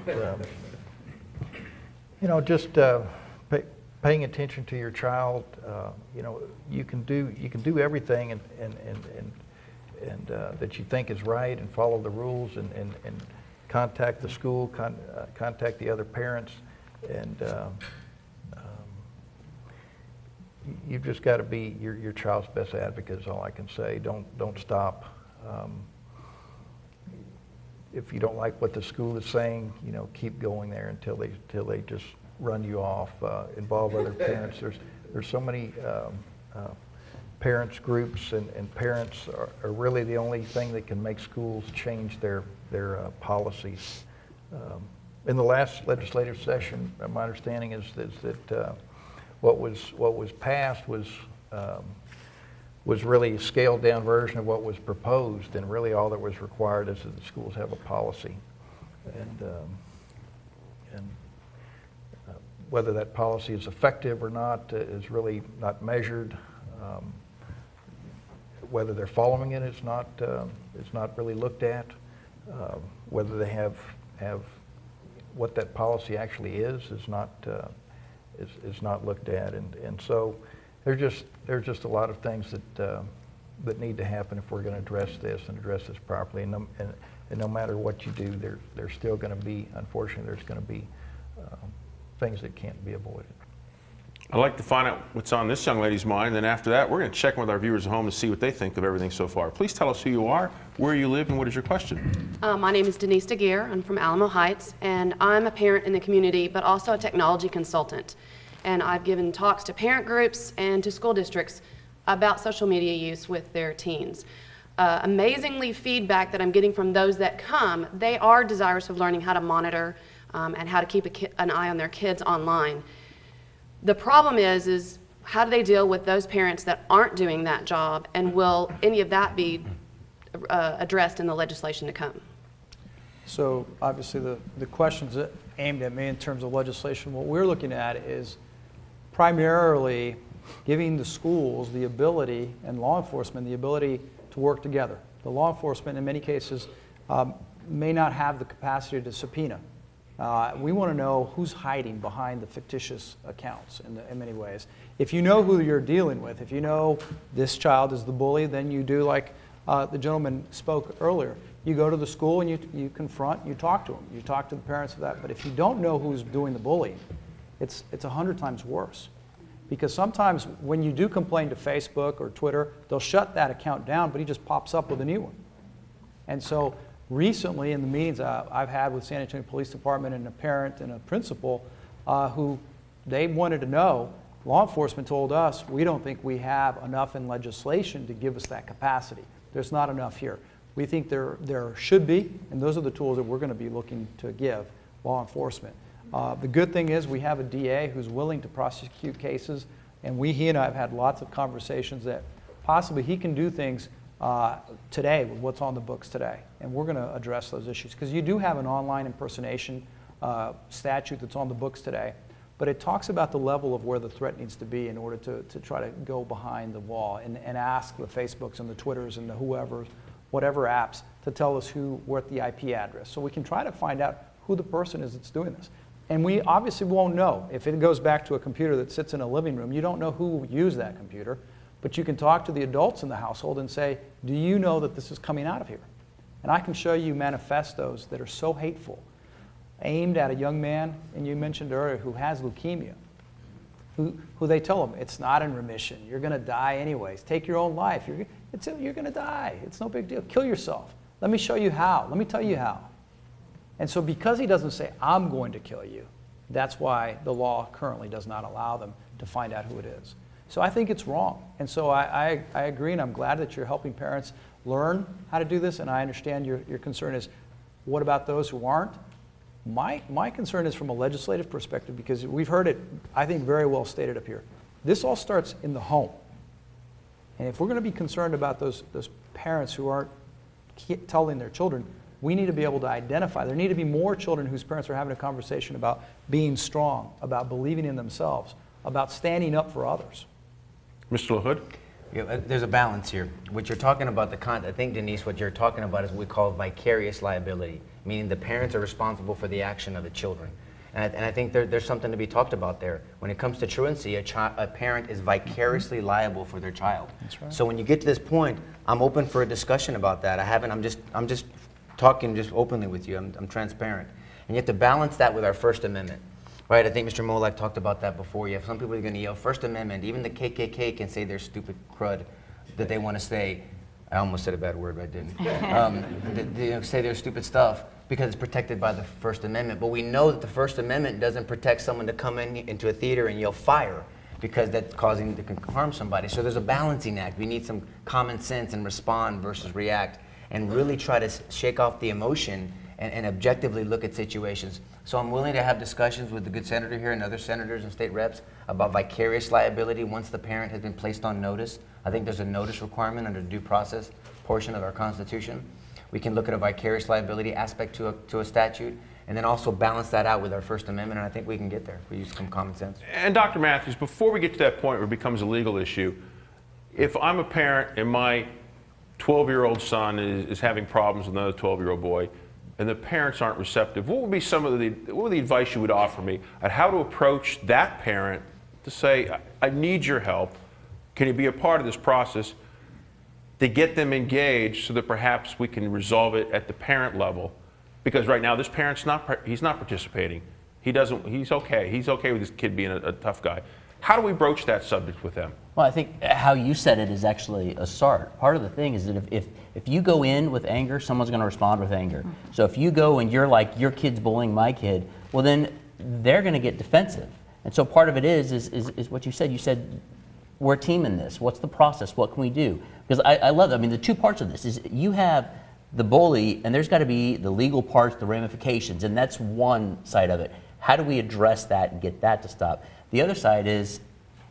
But, just paying attention to your child. You can do everything and that you think is right, and follow the rules, and contact the school, contact the other parents, and you've just got to be your child's best advocate is all I can say. Don't stop. If you don't like what the school is saying, keep going there until they just run you off. Involve other parents. There's so many parents groups, and parents are really the only thing that can make schools change their policies. In the last legislative session, my understanding is that what was passed was really a scaled down version of what was proposed, and really all that was required is that the schools have a policy, and whether that policy is effective or not is really not measured. Whether they're following it is not really looked at. Whether they have what that policy actually is not looked at, and so there's just a lot of things that need to happen if we're going to address this properly. And no matter what you do, there's still going to be, unfortunately, there's going to be things that can't be avoided. I'd like to find out what's on this young lady's mind, and then after that, we're going to check in with our viewers at home to see what they think of everything so far. Please tell us who you are, where you live, and what is your question? My name is Denise DeGear. I'm from Alamo Heights, and I'm a parent in the community, but also a technology consultant. And I've given talks to parent groups and to school districts about social media use with their teens. Amazingly, feedback that I'm getting from those that come, they are desirous of learning how to monitor and how to keep an eye on their kids online. The problem is how do they deal with those parents that aren't doing that job, and will any of that be addressed in the legislation to come? So obviously the questions aimed at me in terms of legislation, what we're looking at is primarily giving the schools the ability, and law enforcement the ability, to work together. The law enforcement in many cases may not have the capacity to subpoena. We want to know who's hiding behind the fictitious accounts in many ways. If you know who you're dealing with, if you know this child is the bully, then you do like the gentleman spoke earlier. You go to the school and you confront, you talk to them, you talk to the parents of that. But if you don't know who's doing the bullying, it's 100 times worse. Because sometimes when you do complain to Facebook or Twitter, they'll shut that account down, but he just pops up with a new one. And so recently in the meetings I've had with San Antonio Police Department and a parent and a principal who they wanted to know, law enforcement told us, we don't think we have enough in legislation to give us that capacity. There's not enough here. We think there should be, and those are the tools that we're going to be looking to give law enforcement. The good thing is we have a DA who's willing to prosecute cases, and he and I have had lots of conversations that possibly he can do things today with what's on the books today, and we're going to address those issues because you do have an online impersonation statute that's on the books today, but it talks about the level of where the threat needs to be in order to try to go behind the wall and ask the Facebooks and the Twitters and the whatever apps to tell us what the IP address, so we can try to find out who the person is that's doing this. And we obviously won't know. If it goes back to a computer that sits in a living room, you don't know who used that computer, but you can talk to the adults in the household and say, do you know that this is coming out of here? And I can show you manifestos that are so hateful, aimed at a young man, and you mentioned earlier, who has leukemia, who they tell him, it's not in remission, you're going to die anyways, take your own life, you're going to die, it's no big deal, kill yourself. Let me show you how, let me tell you how. And so because he doesn't say, I'm going to kill you, that's why the law currently does not allow them to find out who it is. So I think it's wrong. And so I agree, and I'm glad that you're helping parents learn how to do this, and I understand your concern is, what about those who aren't? My concern is from a legislative perspective, because we've heard it, I think, very well stated up here. This all starts in the home. And if we're going to be concerned about those parents who aren't telling their children, we need to be able to identify. There need to be more children whose parents are having a conversation about being strong, about believing in themselves, about standing up for others. Mr. LaHood? Yeah, there's a balance here. What you're talking about, I think, Denise, what you're talking about is what we call vicarious liability, meaning the parents are responsible for the action of the children. And I think there's something to be talked about there. When it comes to truancy, a parent is vicariously liable for their child. That's right. So when you get to this point, I'm open for a discussion about that. I'm just talking just openly with you. I'm transparent. And you have to balance that with our First Amendment. Right, I think Mr. Molak talked about that before. You have some people who are going to yell First Amendment. Even the KKK can say their stupid crud that they want to say. I almost said a bad word, but I didn't. They say their stupid stuff because it's protected by the First Amendment. But we know that the First Amendment doesn't protect someone to come into a theater and yell fire, because that's causing to harm somebody. So there's a balancing act. We need some common sense and respond versus react, and really try to shake off the emotion and objectively look at situations. So I'm willing to have discussions with the good senator here and other senators and state reps about vicarious liability once the parent has been placed on notice. I think there's a notice requirement under the due process portion of our Constitution. We can look at a vicarious liability aspect to a statute, and then also balance that out with our First Amendment, and I think we can get there if we use some common sense. And Dr. Matthews, before we get to that point where it becomes a legal issue, if I'm a parent and my 12-year-old son is having problems with another 12-year-old boy, and the parents aren't receptive, what would be what would the advice you would offer me on how to approach that parent to say, I need your help, can you be a part of this process, to get them engaged so that perhaps we can resolve it at the parent level? Because right now this parent's he's not participating. He's okay with his kid being a tough guy. How do we broach that subject with them? Well, I think how you said it is actually a start. Part of the thing is that if you go in with anger, someone's going to respond with anger. So if you go and you're like, your kid's bullying my kid, well then they're going to get defensive. And so part of it is what you said. You said, we're a team in this. What's the process? What can we do? Because I love that. I mean, the two parts of this is you have the bully, and there's got to be the legal parts, the ramifications, and that's one side of it. How do we address that and get that to stop? The other side is,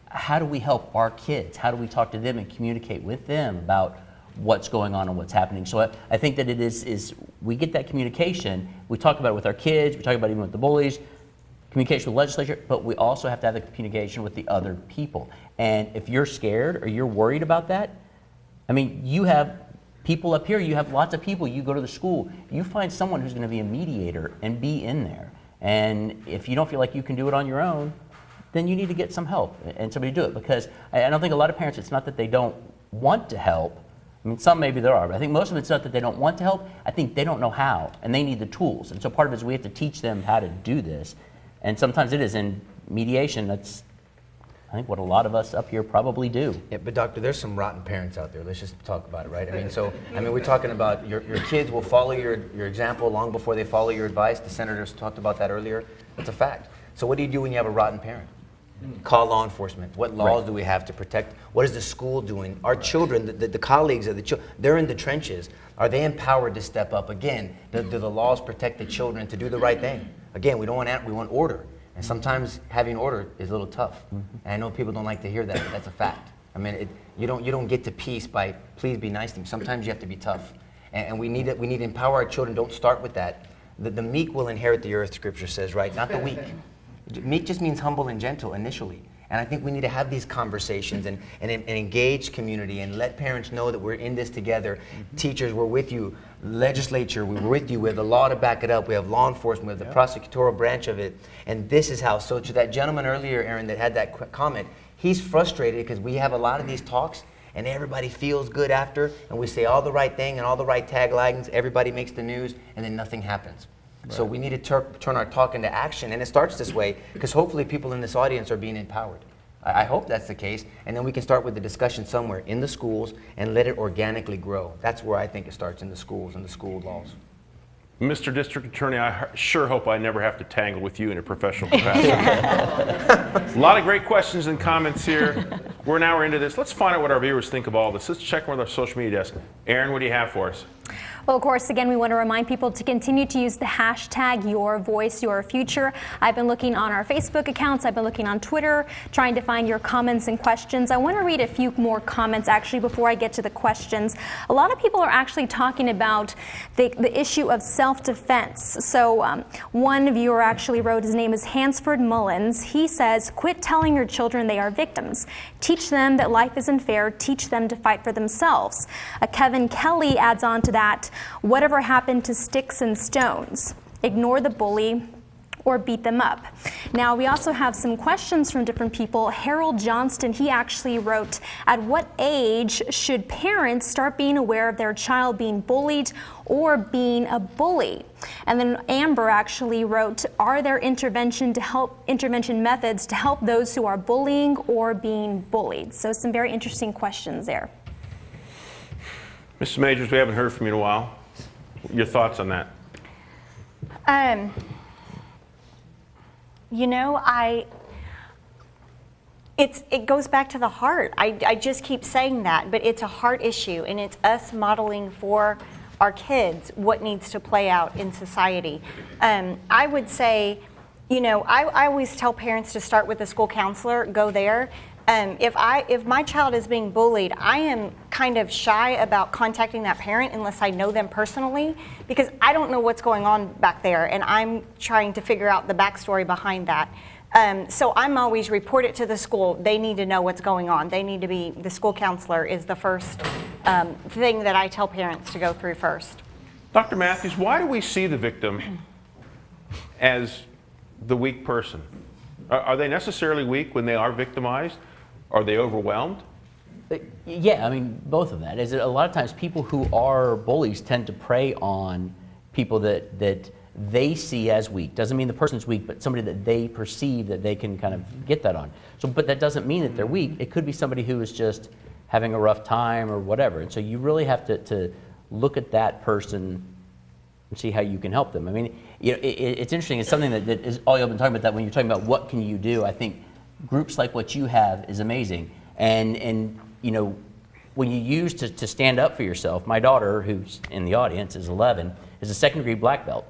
how do we help our kids? How do we talk to them and communicate with them about what's going on and what's happening? So I think that it is we get that communication. We talk about it with our kids. We talk about it even with the bullies, communication with the legislature, but we also have to have the communication with the other people. And if you're scared or you're worried about that, I mean, you have people up here, you have lots of people, you go to the school, you find someone who's going to be a mediator and be in there. And if you don't feel like you can do it on your own, then you need to get some help and somebody to do it. Because I don't think a lot of parents, it's not that they don't want to help. I mean, some maybe there are, but I think most of it's not that they don't want to help. I think they don't know how, and they need the tools. And so part of it is we have to teach them how to do this. And sometimes it is in mediation. That's, I think, what a lot of us up here probably do. Yeah, but doctor, there's some rotten parents out there. Let's just talk about it, right? I mean, we're talking about your kids will follow your example long before they follow your advice. The senators talked about that earlier. That's a fact. So what do you do when you have a rotten parent? Call law enforcement. What laws do we have to protect? What is the school doing? Our children, the colleagues of the children, they're in the trenches. Are they empowered to step up? Again, do the laws protect the children to do the right thing? Again, we want order. And sometimes having order is a little tough. And I know people don't like to hear that, but that's a fact. I mean, you don't get to peace by please be nice to me. Sometimes you have to be tough. And we need to empower our children. Don't start with that. The meek will inherit the earth, Scripture says, right? Not the weak. Meek just means humble and gentle initially. And I think we need to have these conversations and engage community and let parents know that we're in this together. Teachers, we're with you. Legislature, we're with you. We have the law to back it up. We have law enforcement. We have the prosecutorial branch of it. And this is how. So to that gentleman earlier, Aaron, that had that comment, he's frustrated because we have a lot of these talks and everybody feels good after, and we say all the right thing and all the right taglines. Everybody makes the news, and then nothing happens. Right. So we need to turn our talk into action, and it starts this way because hopefully people in this audience are being empowered. I hope that's the case, and then we can start with the discussion somewhere in the schools and let it organically grow. That's where I think it starts, in the schools and the school laws. Mr. District Attorney, I sure hope I never have to tangle with you in a professional capacity. A lot of great questions and comments here. We're an hour into this. Let's find out what our viewers think of all this. Let's check with our social media desk. Aaron, what do you have for us? Well, of course, again, we want to remind people to continue to use the hashtag #YourVoiceYourFuture. I've been looking on our Facebook accounts. I've been looking on Twitter, trying to find your comments and questions. I want to read a few more comments, actually, before I get to the questions. A lot of people are actually talking about the issue of self-defense. So one viewer actually wrote, his name is Hansford Mullins. He says, quit telling your children they are victims. Teach them that life isn't fair. Teach them to fight for themselves. Kevin Kelly adds on to that, whatever happened to sticks and stones? Ignore the bully or beat them up. Now, we also have some questions from different people. Harold Johnston, he actually wrote, at what age should parents start being aware of their child being bullied or being a bully? And then Amber actually wrote, are there intervention methods to help those who are bullying or being bullied? So some very interesting questions there. Mrs. Majors, we haven't heard from you in a while. Your thoughts on that? You know, it goes back to the heart. I just keep saying that, but it's a heart issue, and it's us modeling for our kids what needs to play out in society. I would say, you know, I always tell parents to start with the school counselor, go there. If my child is being bullied, I am kind of shy about contacting that parent unless I know them personally, because I don't know what's going on back there, and I'm trying to figure out the backstory behind that. So I'm always report it to the school. They need to know what's going on. They need to be, the school counselor is the first thing that I tell parents to go through first. Dr. Matthews, why do we see the victim as the weak person? Are they necessarily weak when they are victimized? Are they overwhelmed? Yeah, I mean, both of that. Is that a lot of times people who are bullies tend to prey on people that they see as weak. Doesn't mean the person's weak, but somebody that they perceive that they can kind of get that on. So, but that doesn't mean that they're weak. It could be somebody who is just having a rough time or whatever. And so you really have to look at that person and see how you can help them. I mean, you know, it's interesting. It's something that is all you've been talking about, that when you're talking about what can you do, I think groups like what you have is amazing. And you know, when you use to stand up for yourself, my daughter, who's in the audience, is 11, is a second-degree black belt.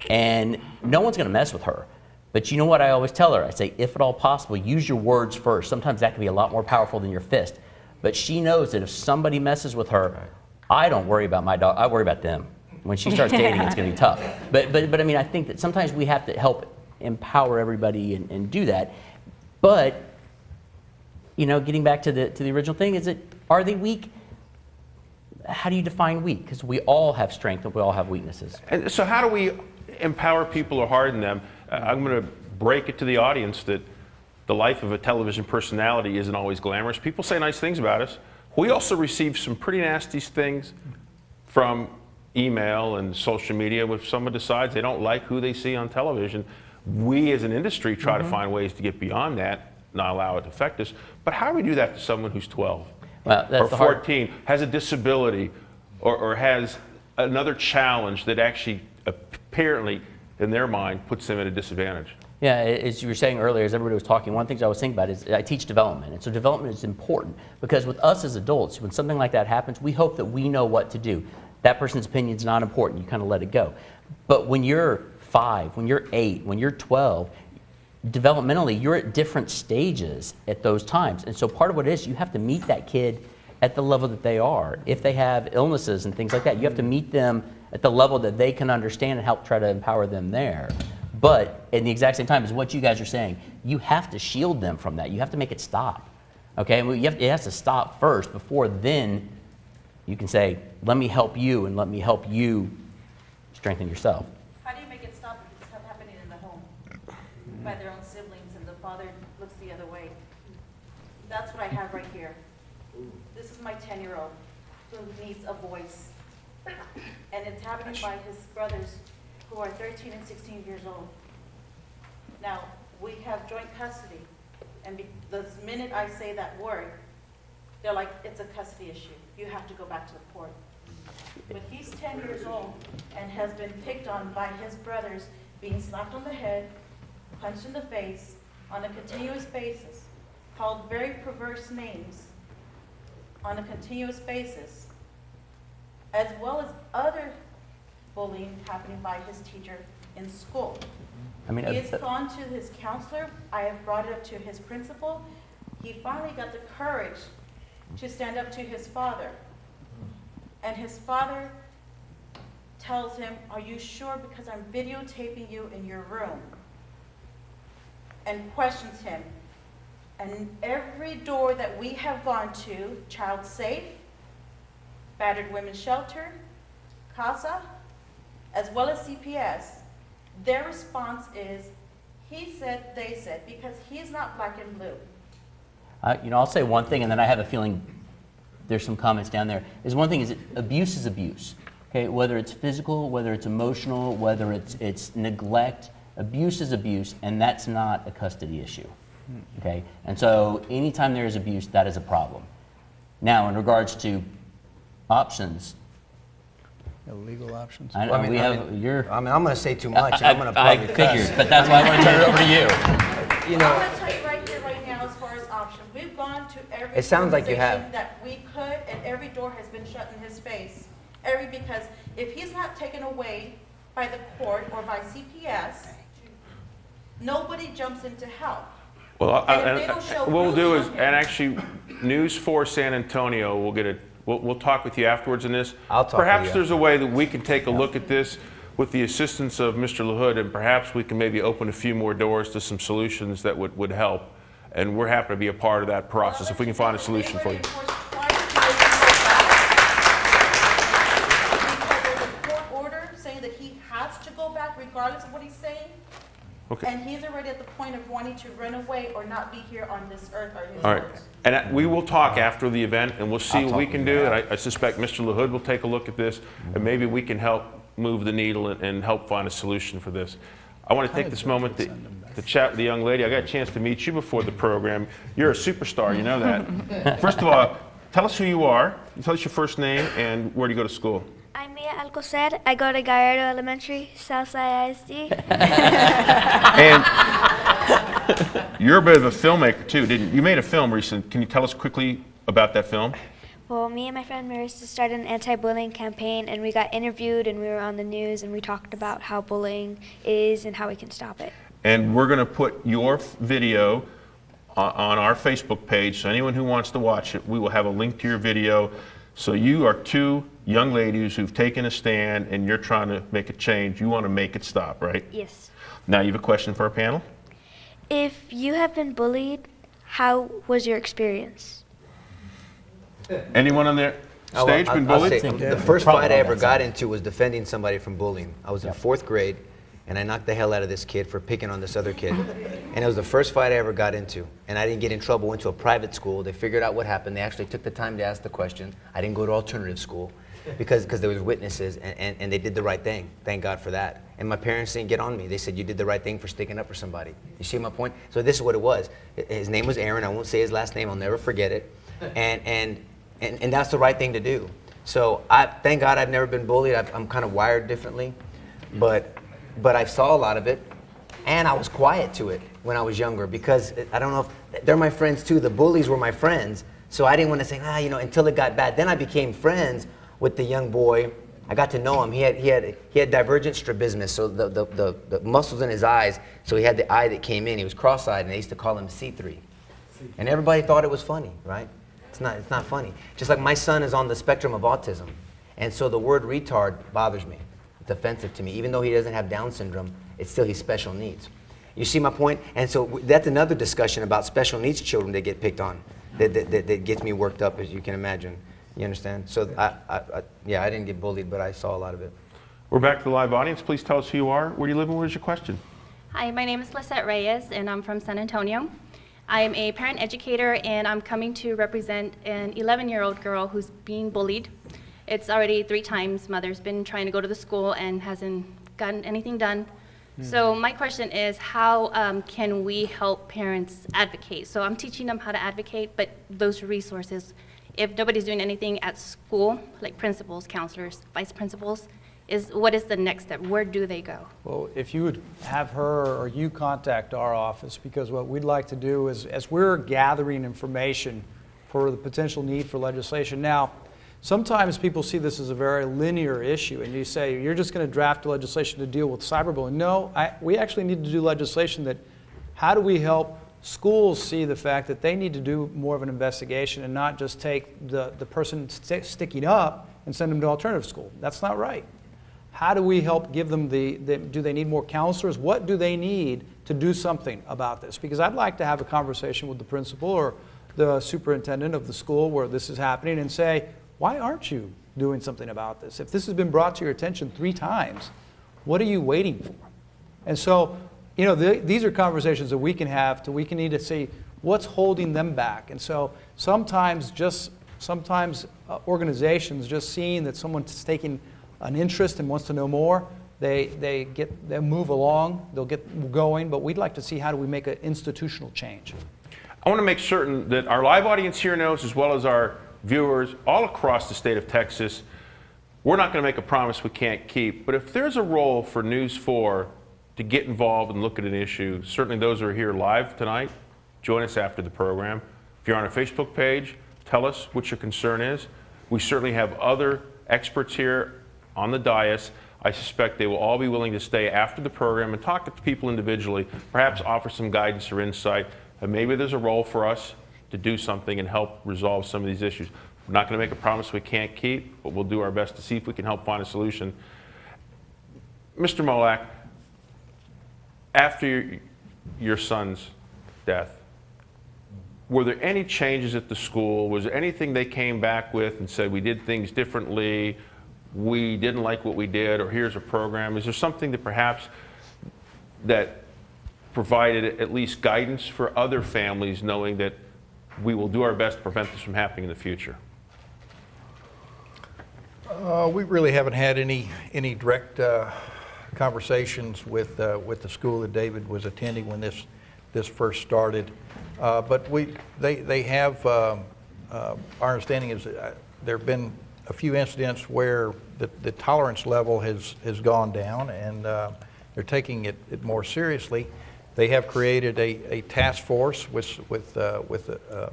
And no one's going to mess with her. But you know what I always tell her? I say, if at all possible, use your words first. Sometimes that can be a lot more powerful than your fist. But she knows that if somebody messes with her, I don't worry about my dog. I worry about them. When she starts dating, it's going to be tough. But I mean, I think that sometimes we have to help empower everybody and do that. But, you know, getting back to the original thing, is it, are they weak? How do you define weak? Because we all have strength and we all have weaknesses. And so how do we empower people or harden them? I'm going to break it to the audience that the life of a television personality isn't always glamorous. People say nice things about us. We also receive some pretty nasty things from email and social media. If someone decides they don't like who they see on television, we as an industry try to find ways to get beyond that, not allow it to affect us. But how do we do that to someone who's 12 or 14, has a disability, or has another challenge that actually apparently in their mind puts them at a disadvantage? Yeah, as you were saying earlier, as everybody was talking, one of the things I was thinking about is I teach development. And so development is important because with us as adults, when something like that happens, we hope that we know what to do. That person's opinion is not important. You kind of let it go. But when you're 5, when you're 8, when you're 12, developmentally, you're at different stages at those times. And so part of what it is, you have to meet that kid at the level that they are. If they have illnesses and things like that, you have to meet them at the level that they can understand and help try to empower them there. But at the exact same time as what you guys are saying, you have to shield them from that. You have to make it stop. Okay? It has to stop first before then you can say, let me help you and let me help you strengthen yourself. How do you make it stop if it's happening in the home by their own siblings and the father looks the other way? That's what I have right here. This is my 10-year-old who needs a voice. And it's happening by his brothers who are 13 and 16 years old. Now, we have joint custody, and the minute I say that word, they're like, it's a custody issue. You have to go back to the court. But he's 10 years old and has been picked on by his brothers, being slapped on the head, punched in the face on a continuous basis, called very perverse names on a continuous basis, as well as other bullying happening by his teacher in school. I mean, he has gone to his counselor. I have brought it up to his principal. He finally got the courage to stand up to his father. And his father tells him, "Are you sure? Because I'm videotaping you in your room." And questions him. And every door that we have gone to, Child Safe, Battered Women's Shelter, CASA, as well as CPS, their response is, he said, they said, because he's not black and blue. You know, I'll say one thing, and then I have a feeling there's some comments down there. Is one thing is abuse is abuse. Okay, whether it's physical, whether it's emotional, whether it's neglect, abuse is abuse, and that's not a custody issue. Okay, and so anytime there is abuse, that is a problem. Now, in regards to options. Illegal options. I Well, mean, I'm going to say too much. And I'm going to I probably figured, but that's why I want to turn it over to you. You know, I'm going to tell you right here, right now, as far as options. We've gone to every It sounds like you conversation have. that we could, and every door has been shut in his face. Because if he's not taken away by the court or by CPS, nobody jumps in to help. Well, And if they don't show what we'll do proof is, of and it- actually, News 4 San Antonio, we'll talk with you afterwards on this. I'll talk with Perhaps you there's a way that we can take a look at this with the assistance of Mr. LaHood, and perhaps we can maybe open a few more doors to some solutions that would help. And we're happy to be a part of that process if we can find a solution for you. Saying that he has to go back regardless of what he's saying. Okay. And he's already at the point of wanting to run away or not be here on this earth or his All right. words. And we will talk after the event, and we'll see I'll what we talk can with do. you. And I suspect Mr. LaHood will take a look at this, and maybe we can help move the needle and help find a solution for this. I want to take this moment to chat with the young lady. I got a chance to meet you before the program. You're a superstar, you know that. First of all, tell us who you are. Tell us your first name and where do you go to school. I'm Mia Alcocer. I go to Gallardo Elementary, Southside ISD. And you're a bit of a filmmaker too, didn't you? You made a film recently. Can you tell us quickly about that film? Well, me and my friend Marissa started an anti-bullying campaign, and we got interviewed, and we were on the news, and we talked about how bullying is and how we can stop it. And we're going to put your video on our Facebook page, so anyone who wants to watch it, we will have a link to your video. So you are two young ladies who've taken a stand, and you're trying to make a change. You want to make it stop, right? Yes. Now you have a question for our panel? If you have been bullied, how was your experience? Anyone on their stage been I'll bullied? say, the first fight I ever got into was defending somebody from bullying. I was in 4th grade, and I knocked the hell out of this kid for picking on this other kid. And it was the first fight I ever got into. And I didn't get in trouble. Went to a private school. They figured out what happened. They actually took the time to ask the question. I didn't go to alternative school because there was witnesses, and they did the right thing. Thank God for that. And my parents didn't get on me. They said, you did the right thing for sticking up for somebody. You see my point? So this is what it was. His name was Aaron. I won't say his last name. I'll never forget it. And that's the right thing to do. So thank God I've never been bullied. I'm kind of wired differently, but I saw a lot of it, and I was quiet to it when I was younger because I don't know if they're my friends too. The bullies were my friends, so I didn't want to say until it got bad. Then I became friends with the young boy. I got to know him. He had divergent strabismus, so the muscles in his eyes. So he had the eye that came in. He was cross-eyed, and they used to call him C3, and everybody thought it was funny, right? It's not funny. Just like my son is on the spectrum of autism. And so the word retard bothers me. It's offensive to me. Even though he doesn't have Down syndrome, it's still he's special needs. You see my point? And so that's another discussion about special needs children that get picked on, that gets me worked up, as you can imagine. You understand? So I didn't get bullied, but I saw a lot of it. We're back to the live audience. Please tell us who you are, where do you live, and what is your question? Hi, my name is Lisette Reyes, and I'm from San Antonio. I am a parent educator, and I'm coming to represent an 11-year-old girl who's being bullied. It's already 3 times. Mother's been trying to go to the school and hasn't gotten anything done. So my question is, how can we help parents advocate? So I'm teaching them how to advocate, but those resources, if nobody's doing anything at school, like principals, counselors, vice principals, what is the next step? Where do they go? Well, if you would have her or you contact our office, because what we'd like to do is, as we're gathering information for the potential need for legislation. Now, sometimes people see this as a very linear issue, and you say, you're just going to draft legislation to deal with cyberbullying. No, we actually need to do legislation that, how do we help schools see the fact that they need to do more of an investigation and not just take the person sticking up and send them to alternative school. That's not right. How do we help give them do they need more counselors? What do they need to do something about this? Because I'd like to have a conversation with the principal or the superintendent of the school where this is happening and say, why aren't you doing something about this? If this has been brought to your attention 3 times, what are you waiting for? And so, you know, these are conversations that we can have we can need to see what's holding them back. And so sometimes organizations just seeing that someone's taking an interest and wants to know more, they move along, they'll get going, but we'd like to see how do we make an institutional change. I want to make certain that our live audience here knows, as well as our viewers all across the state of Texas, we're not going to make a promise we can't keep, but if there's a role for News 4 to get involved and look at an issue, certainly those who are here live tonight, join us after the program. If you're on our Facebook page, tell us what your concern is. We certainly have other experts here on the dais. I suspect they will all be willing to stay after the program and talk to people individually, perhaps offer some guidance or insight, and maybe there's a role for us to do something and help resolve some of these issues. We're not going to make a promise we can't keep, but we'll do our best to see if we can help find a solution. Mr. Molak, after your son's death, were there any changes at the school? Was there anything they came back with and said, we did things differently, we didn't like what we did, or here's a program? Is there something that perhaps that provided at least guidance for other families, knowing that we will do our best to prevent this from happening in the future? We really haven't had any direct conversations with the school that David was attending when this first started. But they have, our understanding is there have been a few incidents where the tolerance level has gone down, and they're taking it more seriously. They have created a task force with a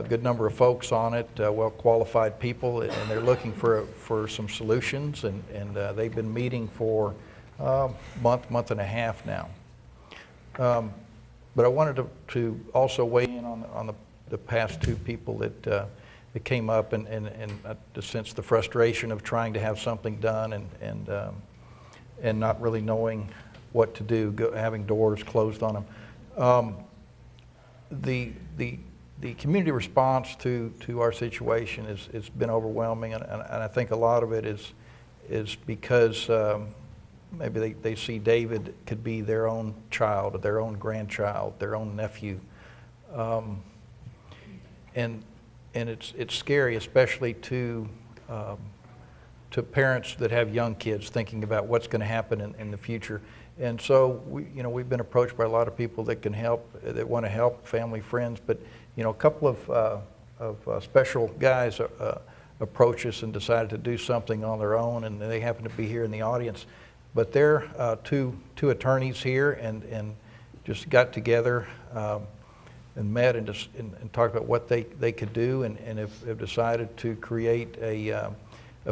good number of folks on it, well-qualified people, and they're looking for some solutions, and they've been meeting for a month and a half now. But I wanted to also weigh in on the past 2 people that came up and to sense the frustration of trying to have something done and not really knowing what to do, having doors closed on them. The community response to our situation has been overwhelming, and I think a lot of it is because maybe they see David could be their own child, their own grandchild, their own nephew, and it's scary, especially to parents that have young kids thinking about what's going to happen in the future. And so we've been approached by a lot of people that can help, that want to help, family, friends, but a couple of special guys approached us and decided to do something on their own, and they happen to be here in the audience. But they're two attorneys here, and just got together and met and talked about what they could do, and have decided to create a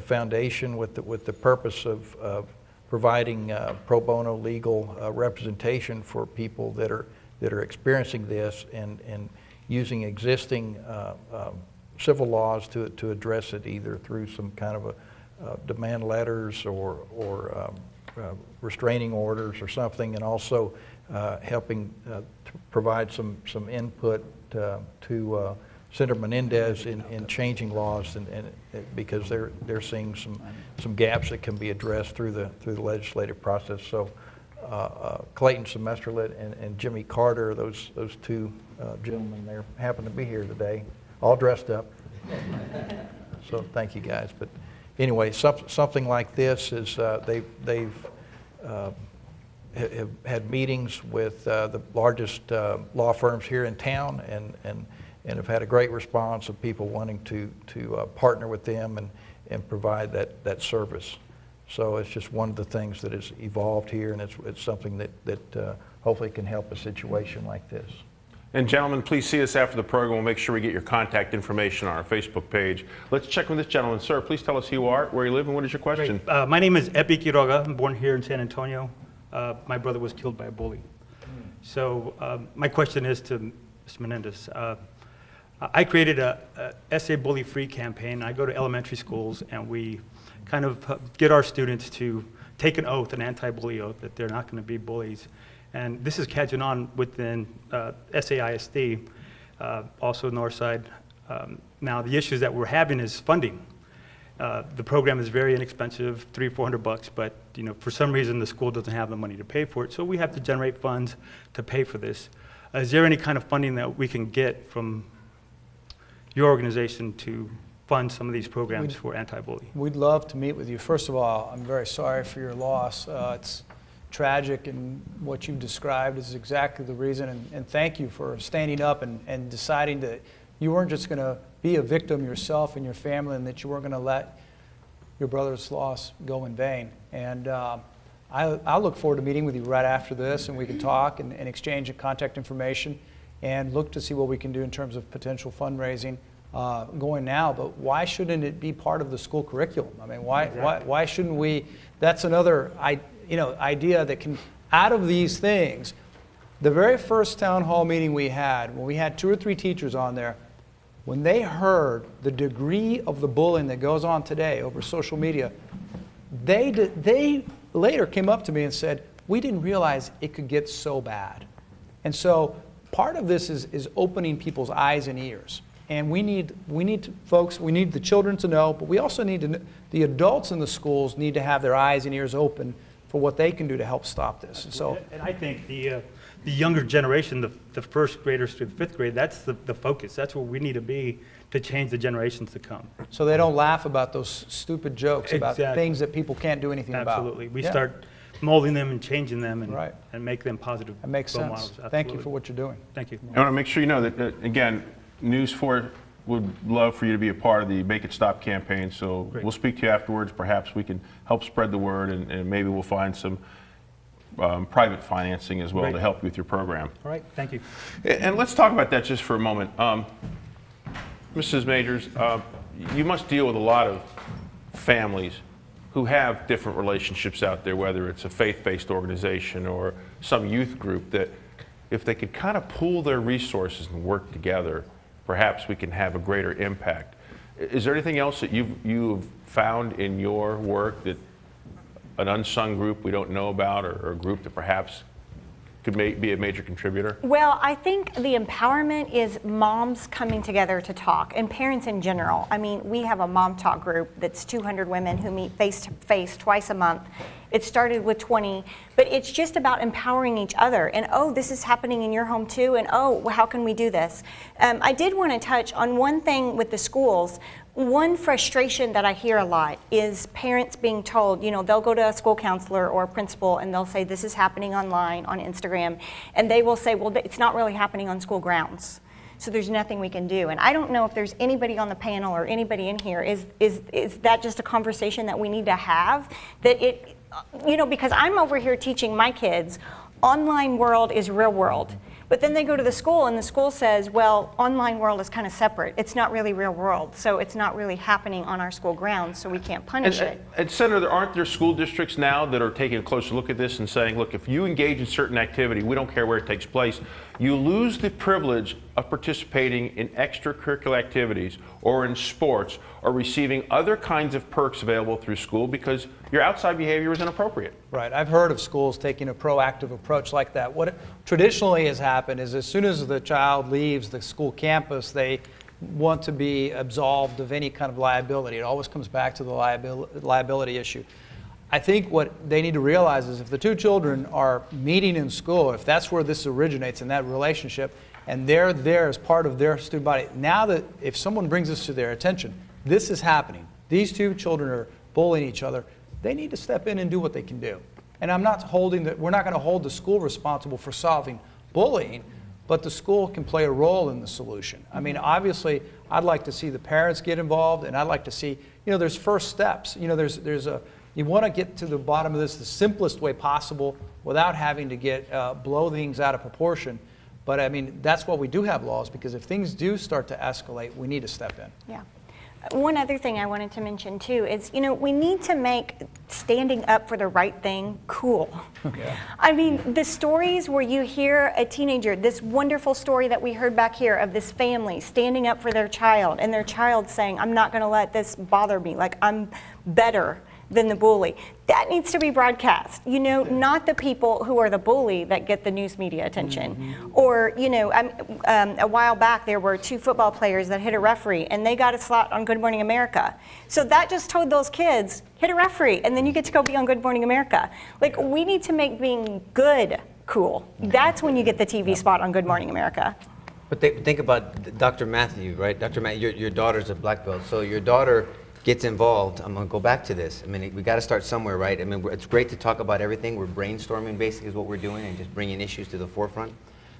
foundation with the purpose of providing pro bono legal representation for people that are experiencing this, and using existing civil laws to address it, either through some kind of a demand letters or restraining orders or something, and also helping to provide some input to Senator Menendez in changing laws, and because they're seeing some gaps that can be addressed through the legislative process. So Clayton Semesterlet and Jimmy Carter, those 2 gentlemen, they happen to be here today, all dressed up. So thank you guys. But anyway, something like this is they've have had meetings with the largest law firms here in town, and have had a great response of people wanting to partner with them and provide that service. So it's just one of the things that has evolved here, and it's something that hopefully can help a situation like this. And gentlemen, please see us after the program. We'll make sure we get your contact information on our Facebook page. Let's check with this gentleman. Sir, please tell us who you are, where you live, and what is your question? My name is Epi Quiroga. I'm born here in San Antonio. My brother was killed by a bully. So my question is to Mr. Menendez. I created a SA Bully Free campaign. I go to elementary schools, and we kind of get our students to take an oath, an anti-bully oath, that they're not going to be bullies. And this is catching on within SAISD, also Northside. Now, the issues that we're having is funding. The program is very inexpensive, $300-400, but for some reason the school doesn't have the money to pay for it, so we have to generate funds to pay for this. Is there any kind of funding that we can get from your organization to fund some of these programs for anti-bullying? We'd love to meet with you. First of all, I'm very sorry for your loss. It's tragic, and what you've described is exactly the reason, and thank you for standing up and deciding that you weren't just going to be a victim yourself and your family, and that you weren't going to let your brother's loss go in vain. And I look forward to meeting with you right after this, and we can talk and exchange contact information and look to see what we can do in terms of potential fundraising going now. But why shouldn't it be part of the school curriculum? I mean, why shouldn't we? That's another idea that can, out of these things, the very first town hall meeting we had, when we had 2 or 3 teachers on there, when they heard the degree of the bullying that goes on today over social media, they later came up to me and said, we didn't realize it could get so bad. And so part of this is opening people's eyes and ears. And we need the children to know, but we also need the adults in the schools need to have their eyes and ears open for what they can do to help stop this. And I think the younger generation, the first graders through the 5th grade, that's the focus. That's where we need to be to change the generations to come. So they don't laugh about those stupid jokes about things that people can't do anything about. Absolutely. We start molding them and changing them and make them positive That makes role sense. models. Absolutely. Thank you for what you're doing. Thank you. I want to make sure you know that, again, News 4 would love for you to be a part of the Make It Stop campaign, so we'll speak to you afterwards. Perhaps we can help spread the word, and maybe we'll find some private financing as well to help you with your program. All right, thank you. And let's talk about that just for a moment. Mrs. Majors, you must deal with a lot of families who have different relationships out there, whether it's a faith-based organization or some youth group, that if they could kind of pool their resources and work together, perhaps we can have a greater impact. Is there anything else that you've found in your work, that an unsung group we don't know about, or a group that perhaps could be a major contributor? Well, I think the empowerment is moms coming together to talk, and parents in general. I mean, we have a mom talk group that's 200 women who meet face to face twice a month. It started with 20, but it's just about empowering each other. And oh, this is happening in your home too, and oh, how can we do this? I did want to touch on one thing with the schools. One frustration that I hear a lot is parents being told, they'll go to a school counselor or a principal and they'll say this is happening online on Instagram, and they will say, well, it's not really happening on school grounds, so there's nothing we can do. And I don't know if there's anybody on the panel or anybody in here, is that just a conversation that we need to have? That because I'm over here teaching my kids, online world is real world. But then they go to the school, and the school says, well, online world is kind of separate. It's not really real world, so it's not really happening on our school grounds, so we can't punish it. And Senator, aren't there school districts now that are taking a closer look at this and saying, look, if you engage in certain activity, we don't care where it takes place, you lose the privilege of participating in extracurricular activities or in sports or receiving other kinds of perks available through school because your outside behavior is inappropriate. Right. I've heard of schools taking a proactive approach like that. What traditionally has happened is as soon as the child leaves the school campus, they want to be absolved of any kind of liability. It always comes back to the liability issue. I think what they need to realize is if the 2 children are meeting in school, if that's where this originates in that relationship, and they're there as part of their student body, now that if someone brings this to their attention, this is happening, these 2 children are bullying each other, they need to step in and do what they can do. And we're not going to hold the school responsible for solving bullying, but the school can play a role in the solution. I mean, obviously, I'd like to see the parents get involved, and I'd like to see, there's first steps. There's You want to get to the bottom of this the simplest way possible without having to get blow things out of proportion. But I mean, that's why we do have laws, because if things do start to escalate, we need to step in. Yeah. One other thing I wanted to mention too is, you know, we need to make standing up for the right thing cool. Yeah. I mean, the stories where you hear a teenager, this wonderful story that we heard back here of this family standing up for their child, and their child saying, I'm not going to let this bother me, like I'm better than the bully. That needs to be broadcast. You know, not the people who are the bully that get the news media attention. Or, you know, a while back there were 2 football players that hit a referee and they got a slot on Good Morning America. So that just told those kids, hit a referee and then you get to go be on Good Morning America. Like, we need to make being good cool. That's when you get the TV spot on Good Morning America. But think about Dr. Matthew, right? Dr. Matthew, your daughter's a black belt. So your daughter gets involved. I'm going to go back to this. I mean, we got to start somewhere, right? I mean, it's great to talk about everything. We're brainstorming, basically, is what we're doing, and just bringing issues to the forefront.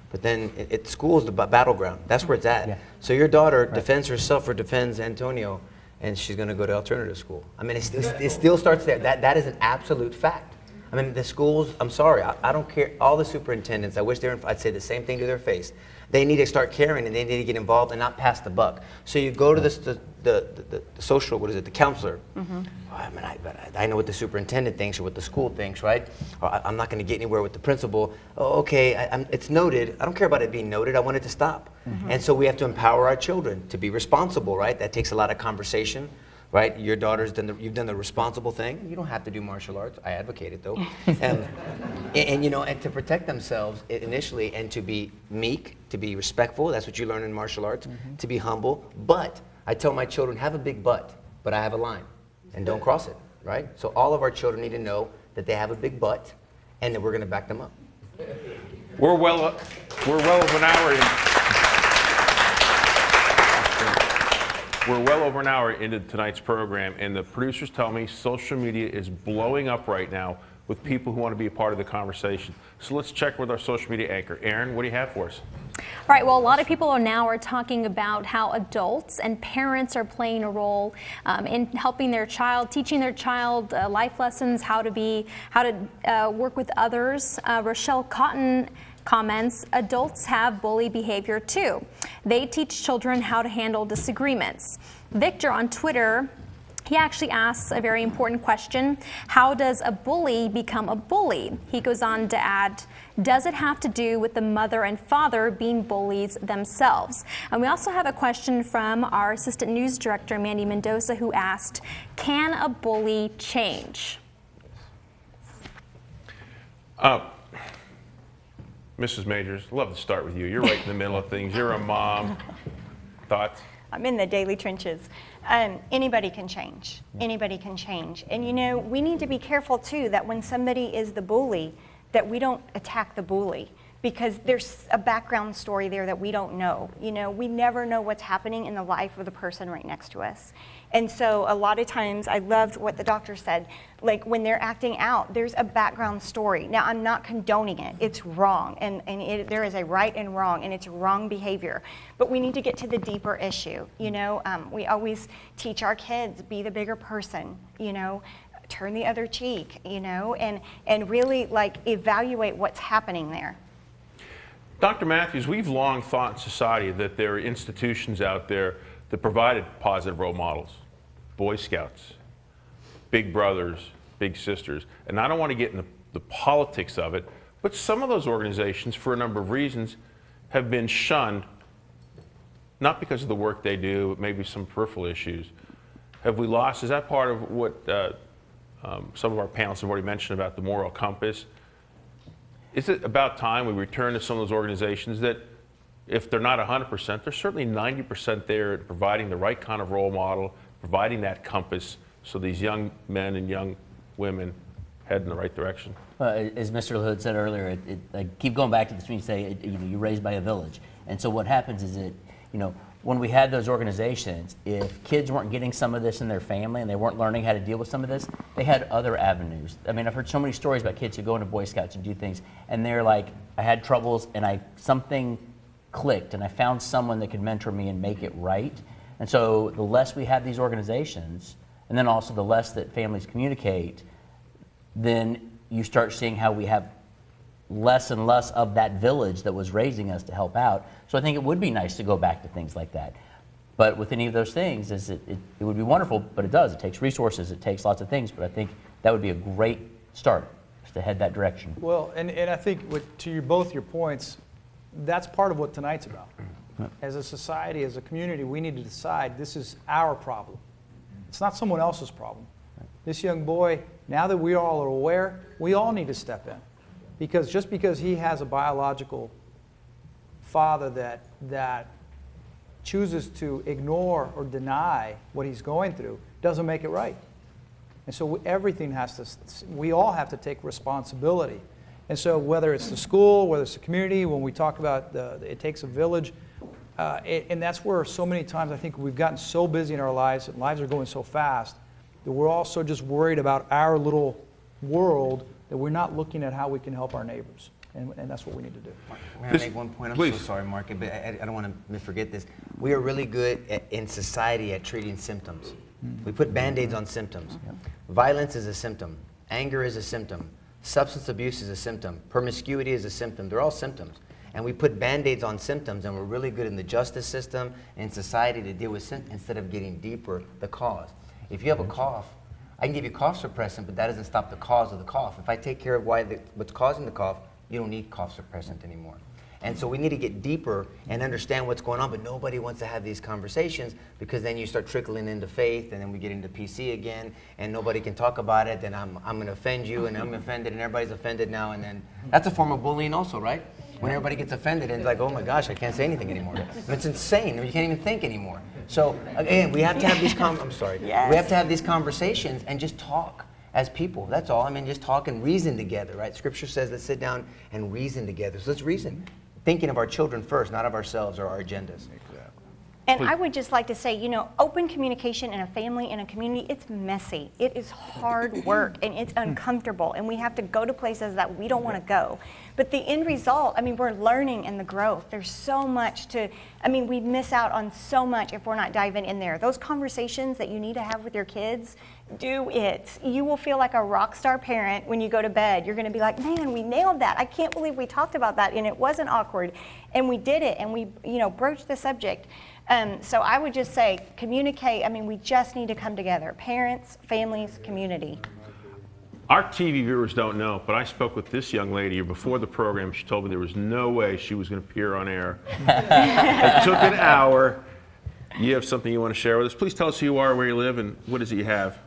But then school is the battleground. That's where it's at. Yeah. So your daughter defends herself or defends Antonio, and she's going to go to alternative school. I mean, it still starts there. That is an absolute fact. I mean, the schools, I'm sorry, I don't care. All the superintendents, I wish I'd say the same thing to their face. They need to start caring, and they need to get involved and not pass the buck. So you go to the social, what is it, the counselor. Oh, I mean, I know what the superintendent thinks or what the school thinks, right? Or I'm not going to get anywhere with the principal. Oh, okay, it's noted. I don't care about it being noted. I want it to stop. And so we have to empower our children to be responsible, right? That takes a lot of conversation. Right, your daughter's you've done the responsible thing. You don't have to do martial arts. I advocate it though, and you know, and to protect themselves initially, and to be meek, to be respectful. That's what you learn in martial arts. To be humble. But I tell my children, have a big butt, but I have a line, and don't cross it. Right. So all of our children need to know that they have a big butt, and that we're going to back them up. We're well over an hour in. We're well over an hour into tonight's program, and the producers tell me social media is blowing up right now with people who want to be a part of the conversation. So let's check with our social media anchor. Aaron, what do you have for us? All right, well, a lot of people are talking about how adults and parents are playing a role in helping their child, teaching their child life lessons, how to work with others. Rochelle Cotton comments, adults have bully behavior too. They teach children how to handle disagreements. Victor on Twitter, he actually asks a very important question. How does a bully become a bully? He goes on to add, does it have to do with the mother and father being bullies themselves? And we also have a question from our assistant news director, Mandy Mendoza, who asked, can a bully change? Mrs. Majors, I'd love to start with you. You're right in the middle of things. You're a mom. Thoughts? I'm in the daily trenches. Anybody can change. Anybody can change. And you know, we need to be careful too that when somebody is the bully, that we don't attack the bully, because there's a background story there that we don't know. You know, we never know what's happening in the life of the person right next to us. And so a lot of times, I loved what the doctor said, like when they're acting out, there's a background story. Now, I'm not condoning it. It's wrong, and there is a right and wrong, and it's wrong behavior. But we need to get to the deeper issue. You know, we always teach our kids, be the bigger person, you know, turn the other cheek, you know, and really like evaluate what's happening there. Dr. Matthews, we've long thought in society that there are institutions out there that provided positive role models, Boy Scouts, Big Brothers, Big Sisters, and I don't want to get into the politics of it, but some of those organizations, for a number of reasons, have been shunned, not because of the work they do, but maybe some peripheral issues. Have we lost? Is that part of what some of our panelists have already mentioned about the moral compass? Is it about time we return to some of those organizations that, if they're not 100%, they're certainly 90% there at providing the right kind of role model, providing that compass so these young men and young women head in the right direction? As Mr. Hood said earlier, I keep going back to this when you say, you're raised by a village. And so what happens is that, when we had those organizations, if kids weren't getting some of this in their family and they weren't learning how to deal with some of this, they had other avenues. I mean, I've heard so many stories about kids who go into Boy Scouts and do things, and they're like, I had troubles and something clicked and I found someone that could mentor me and make it right. And so the less we have these organizations, and then also the less that families communicate, then you start seeing how we have less and less of that village that was raising us to help out. So I think it would be nice to go back to things like that. But with any of those things, it would be wonderful, but it does. It takes resources, it takes lots of things, but I think that would be a great start to head that direction. Well, and I think both your points, that's part of what tonight's about. As a society, as a community, we need to decide this is our problem. It's not someone else's problem. This young boy, now that we all are aware, we all need to step in. Because just because he has a biological father that chooses to ignore or deny what he's going through doesn't make it right. And so we all have to take responsibility. And so whether it's the school, whether it's the community, when we talk about it takes a village, and that's where so many times I think we've gotten so busy in our lives, and lives are going so fast, that we're also just worried about our little world, that we're not looking at how we can help our neighbors. And that's what we need to do. May I make one point? I'm so sorry, Mark, but I don't want to forget this. We are really good in society at treating symptoms. We put Band-Aids on symptoms. Violence is a symptom. Anger is a symptom. Substance abuse is a symptom. Promiscuity is a symptom. They're all symptoms. And we put Band-Aids on symptoms, and we're really good in the justice system and society to deal with symptoms instead of getting deeper the cause. If you have a cough, I can give you cough suppressant, but that doesn't stop the cause of the cough. If I take care of what's causing the cough, you don't need cough suppressant anymore. And so we need to get deeper and understand what's going on, but nobody wants to have these conversations because then you start trickling into faith, and then we get into PC again, and nobody can talk about it, and I'm going to offend you, and I'm offended, and everybody's offended now, and then that's a form of bullying also, right? When everybody gets offended and it's like, oh my gosh, I can't say anything anymore. And it's insane. You can't even think anymore. So again, we have to have these we have to have these conversations and just talk as people. That's all. I mean, just talk and reason together, right? Scripture says let's sit down and reason together. So let's reason, thinking of our children first, not of ourselves or our agendas. And I would just like to say, you know, open communication in a family, in a community, it's messy. It is hard work, and it's uncomfortable, and we have to go to places that we don't want to go. But the end result, I mean, we're learning in the growth. There's so much we miss out on so much if we're not diving in there. Those conversations that you need to have with your kids, do it. You will feel like a rock star parent when you go to bed. You're going to be like, man, we nailed that. I can't believe we talked about that, and it wasn't awkward. And we did it, and we, broached the subject. So I would just say, communicate. I mean, we just need to come together. Parents, families, community. Our TV viewers don't know, but I spoke with this young lady before the program. She told me there was no way she was going to appear on air. It took an hour. You have something you want to share with us. Please tell us who you are, where you live, and what is it you have?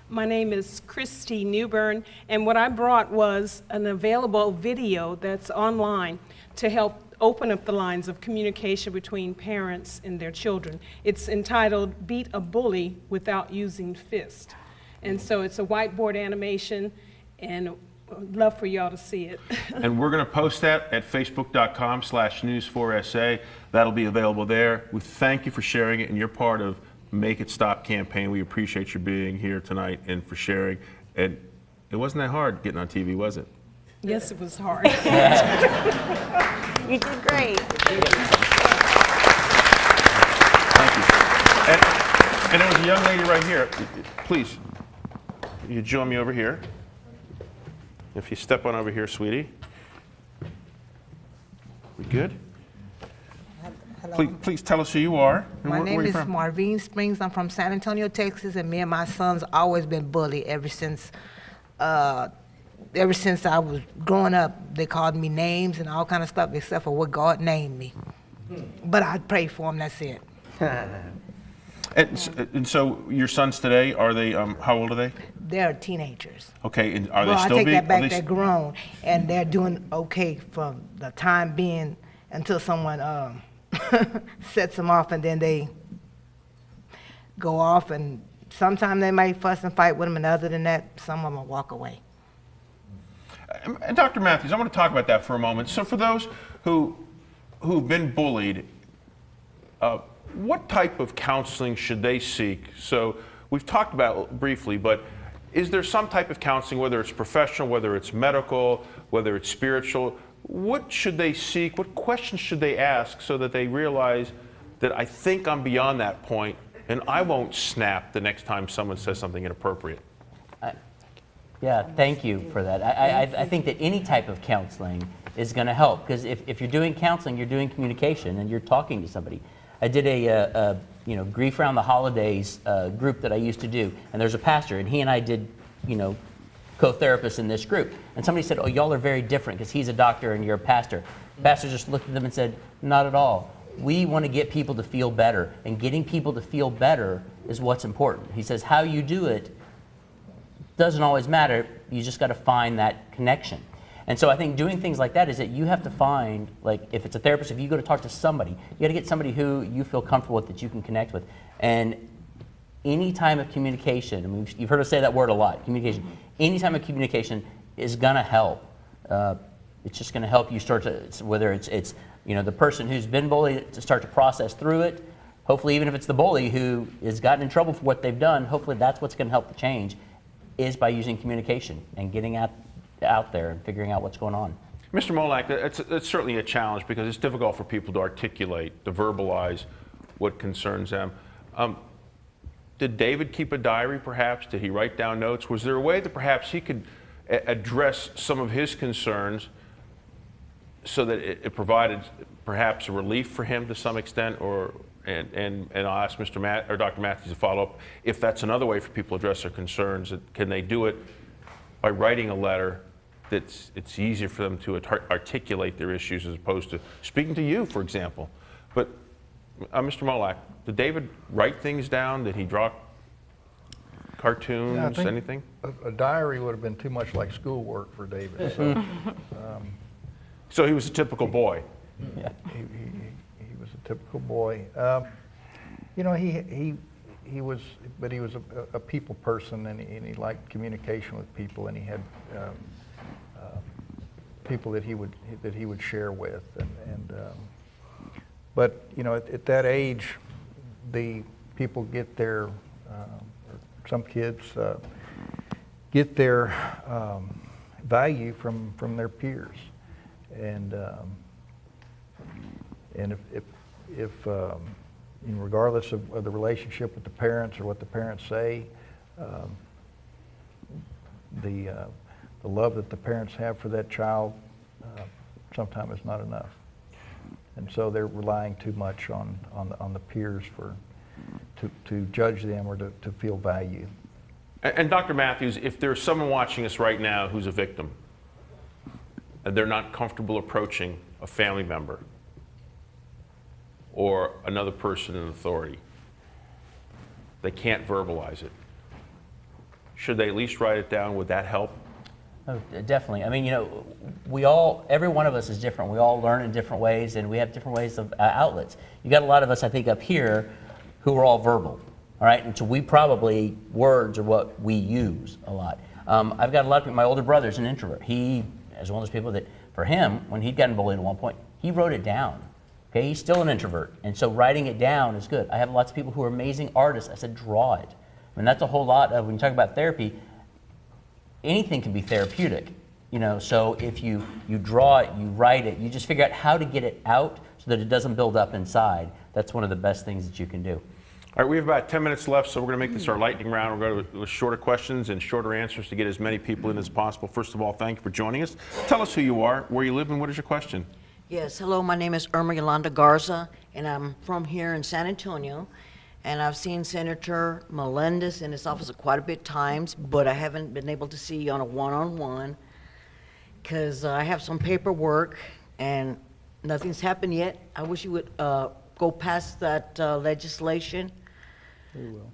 My name is Christy Newbern, and what I brought was an available video that's online to help open up the lines of communication between parents and their children. It's entitled Beat a Bully Without Using Fist. And so it's a whiteboard animation, and I'd love for y'all to see it. And we're going to post that at facebook.com/news4sa. That'll be available there. We thank you for sharing it, and you're part of Make It Stop campaign. We appreciate you being here tonight and for sharing. And it wasn't that hard getting on TV, was it? Yes, it was hard. You did great. Thank you. And there was a young lady right here. Please, you join me over here. If you step on over here, sweetie. We good? Hello. Please tell us who you are. My name is Marvine Springs. I'm from San Antonio, Texas, and me and my sons always been bullied ever since I was growing up. They called me names and all kind of stuff, except for what God named me. But I pray for them. That's it. And so your sons today, are they? How old are they? They're teenagers. Okay, and are they well, still I take that back. They they're grown, and they're doing okay for the time being until someone sets them off, and then they go off. And sometimes they might fuss and fight with them, and other than that, some of them will walk away. And Dr. Matthews, I want to talk about that for a moment. So for those who've been bullied, what type of counseling should they seek? So we've talked about it briefly, but is there some type of counseling, whether it's professional, whether it's medical, whether it's spiritual? What should they seek? What questions should they ask so that they realize that I think I'm beyond that point and I won't snap the next time someone says something inappropriate. Yeah, thank you for that. I think that any type of counseling is going to help, because if you're doing counseling, you're doing communication and you're talking to somebody. I did a Grief Around the Holidays group that I used to do, and there's a pastor, and he and I did, co-therapists in this group. And somebody said, oh, y'all are very different because he's a doctor and you're a pastor. The pastor just looked at them and said, not at all. We want to get people to feel better, and getting people to feel better is what's important. He says, how you do it doesn't always matter. You just got to find that connection. And so I think doing things like that is that you have to find, like if it's a therapist, if you go to talk to somebody, you got to get somebody who you feel comfortable with, that you can connect with. And any time of communication, I mean, you've heard us say that word a lot, communication. Any time of communication is going to help. It's just going to help you start to, whether it's the person who's been bullied, to start to process through it. Hopefully, even if it's the bully who has gotten in trouble for what they've done, hopefully that's what's going to help the change, is by using communication and getting out there and figuring out what's going on. Mr. Molak, it's certainly a challenge because it's difficult for people to articulate, to verbalize what concerns them. Did David keep a diary, perhaps? Did he write down notes? Was there a way that perhaps he could address some of his concerns so that it provided perhaps a relief for him to some extent? And I'll ask Dr. Matthews to follow up if that's another way for people to address their concerns. Can they do it by writing a letter that's it's easier for them to articulate their issues as opposed to speaking to you, for example? But Mr. Molak, did David write things down? Did he draw cartoons, yeah, I think anything? A diary would have been too much like schoolwork for David. So he was a typical boy. Yeah. He was a typical boy. He was a people person, and he liked communication with people, and he had people that he would share with, but at that age, the people get their some kids get their value from their peers, and if regardless of the relationship with the parents or what the parents say, the love that the parents have for that child sometimes is not enough. And so they're relying too much on the peers to judge them or to feel value. And Dr. Matthews, if there's someone watching us right now who's a victim, and they're not comfortable approaching a family member or another person in authority, they can't verbalize it, should they at least write it down? Would that help? Oh, definitely. I mean, every one of us is different. We all learn in different ways, and we have different ways of outlets. You got a lot of us, I think, up here who are all verbal, all right? And so words are what we use a lot. I've got a lot of people, my older brother's an introvert. He is one of those people that, for him, when he'd gotten bullied at one point, he wrote it down. Okay, he's still an introvert, and so writing it down is good. I have lots of people who are amazing artists. I said, draw it. I mean, that's a whole lot of, when you talk about therapy, anything can be therapeutic, so if you draw it, you write it, you just figure out how to get it out so that it doesn't build up inside. That's one of the best things that you can do. All right, we have about 10 minutes left, so we're going to make this our lightning round. We're going to go with shorter questions and shorter answers to get as many people in as possible. First of all, thank you for joining us. Tell us who you are, where you live, and what is your question? Yes, hello, my name is Irma Yolanda Garza, and I'm from here in San Antonio. And I've seen Senator Melendez in his office quite a bit of times, but I haven't been able to see you on a one-on-one because I have some paperwork and nothing's happened yet. I wish you would go past that legislation. We will.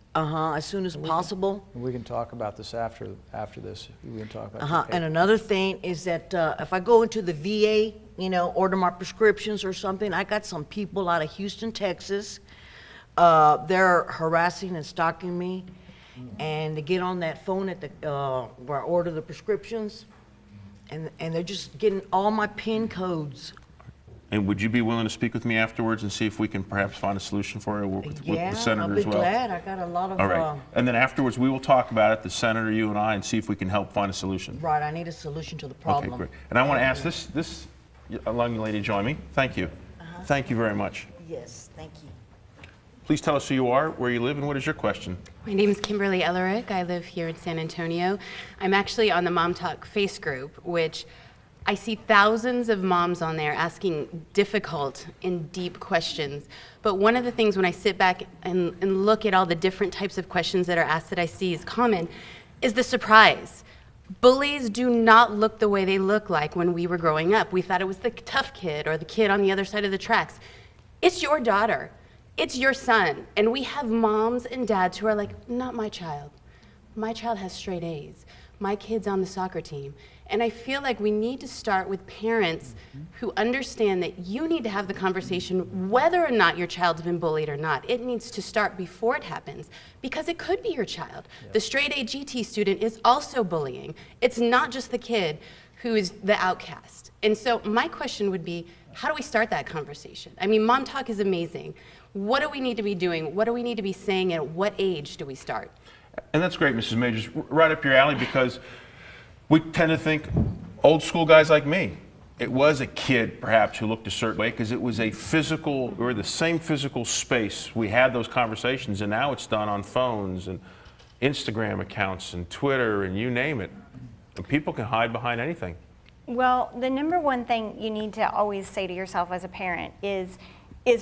As soon as possible. We can talk about this after this. We can talk about And another thing is that if I go into the VA, order my prescriptions or something, I got some people out of Houston, Texas. They're harassing and stalking me, and they get on that phone at the where I order the prescriptions, and they're just getting all my PIN codes. And would you be willing to speak with me afterwards and see if we can perhaps find a solution for it, work with the senator as well? I'll be glad. I got a lot of. All right. And then afterwards, we will talk about it, the senator, you and I, and see if we can help find a solution. Right. I need a solution to the problem. Okay, great. And I want to ask this young lady, join me. Thank you. Thank you very much. Yes. Thank you. Please tell us who you are, where you live, and what is your question? My name is Kimberly Ellerick. I live here in San Antonio. I'm actually on the Mom Talk Face group, which I see thousands of moms on there asking difficult and deep questions. But one of the things when I sit back and look at all the different types of questions that are asked that I see is common is the surprise. Bullies do not look the way they look like when we were growing up. We thought it was the tough kid or the kid on the other side of the tracks. It's your daughter. It's your son. And we have moms and dads who are like, not my child. My child has straight A's. My kid's on the soccer team. And I feel like we need to start with parents who understand that you need to have the conversation whether or not your child's been bullied or not. It needs to start before it happens because it could be your child. Yeah. The straight A GT student is also bullying. It's not just the kid who is the outcast. And so my question would be, how do we start that conversation? I mean, Mom Talk is amazing. What do we need to be doing? What do we need to be saying? At what age do we start? And that's great, Mrs. Majors. Right up your alley, because we tend to think old school guys like me. It was a kid, perhaps, who looked a certain way because it was a physical, or the same physical space. We had those conversations, and now it's done on phones and Instagram accounts and Twitter and you name it. And people can hide behind anything. Well, the number one thing you need to always say to yourself as a parent is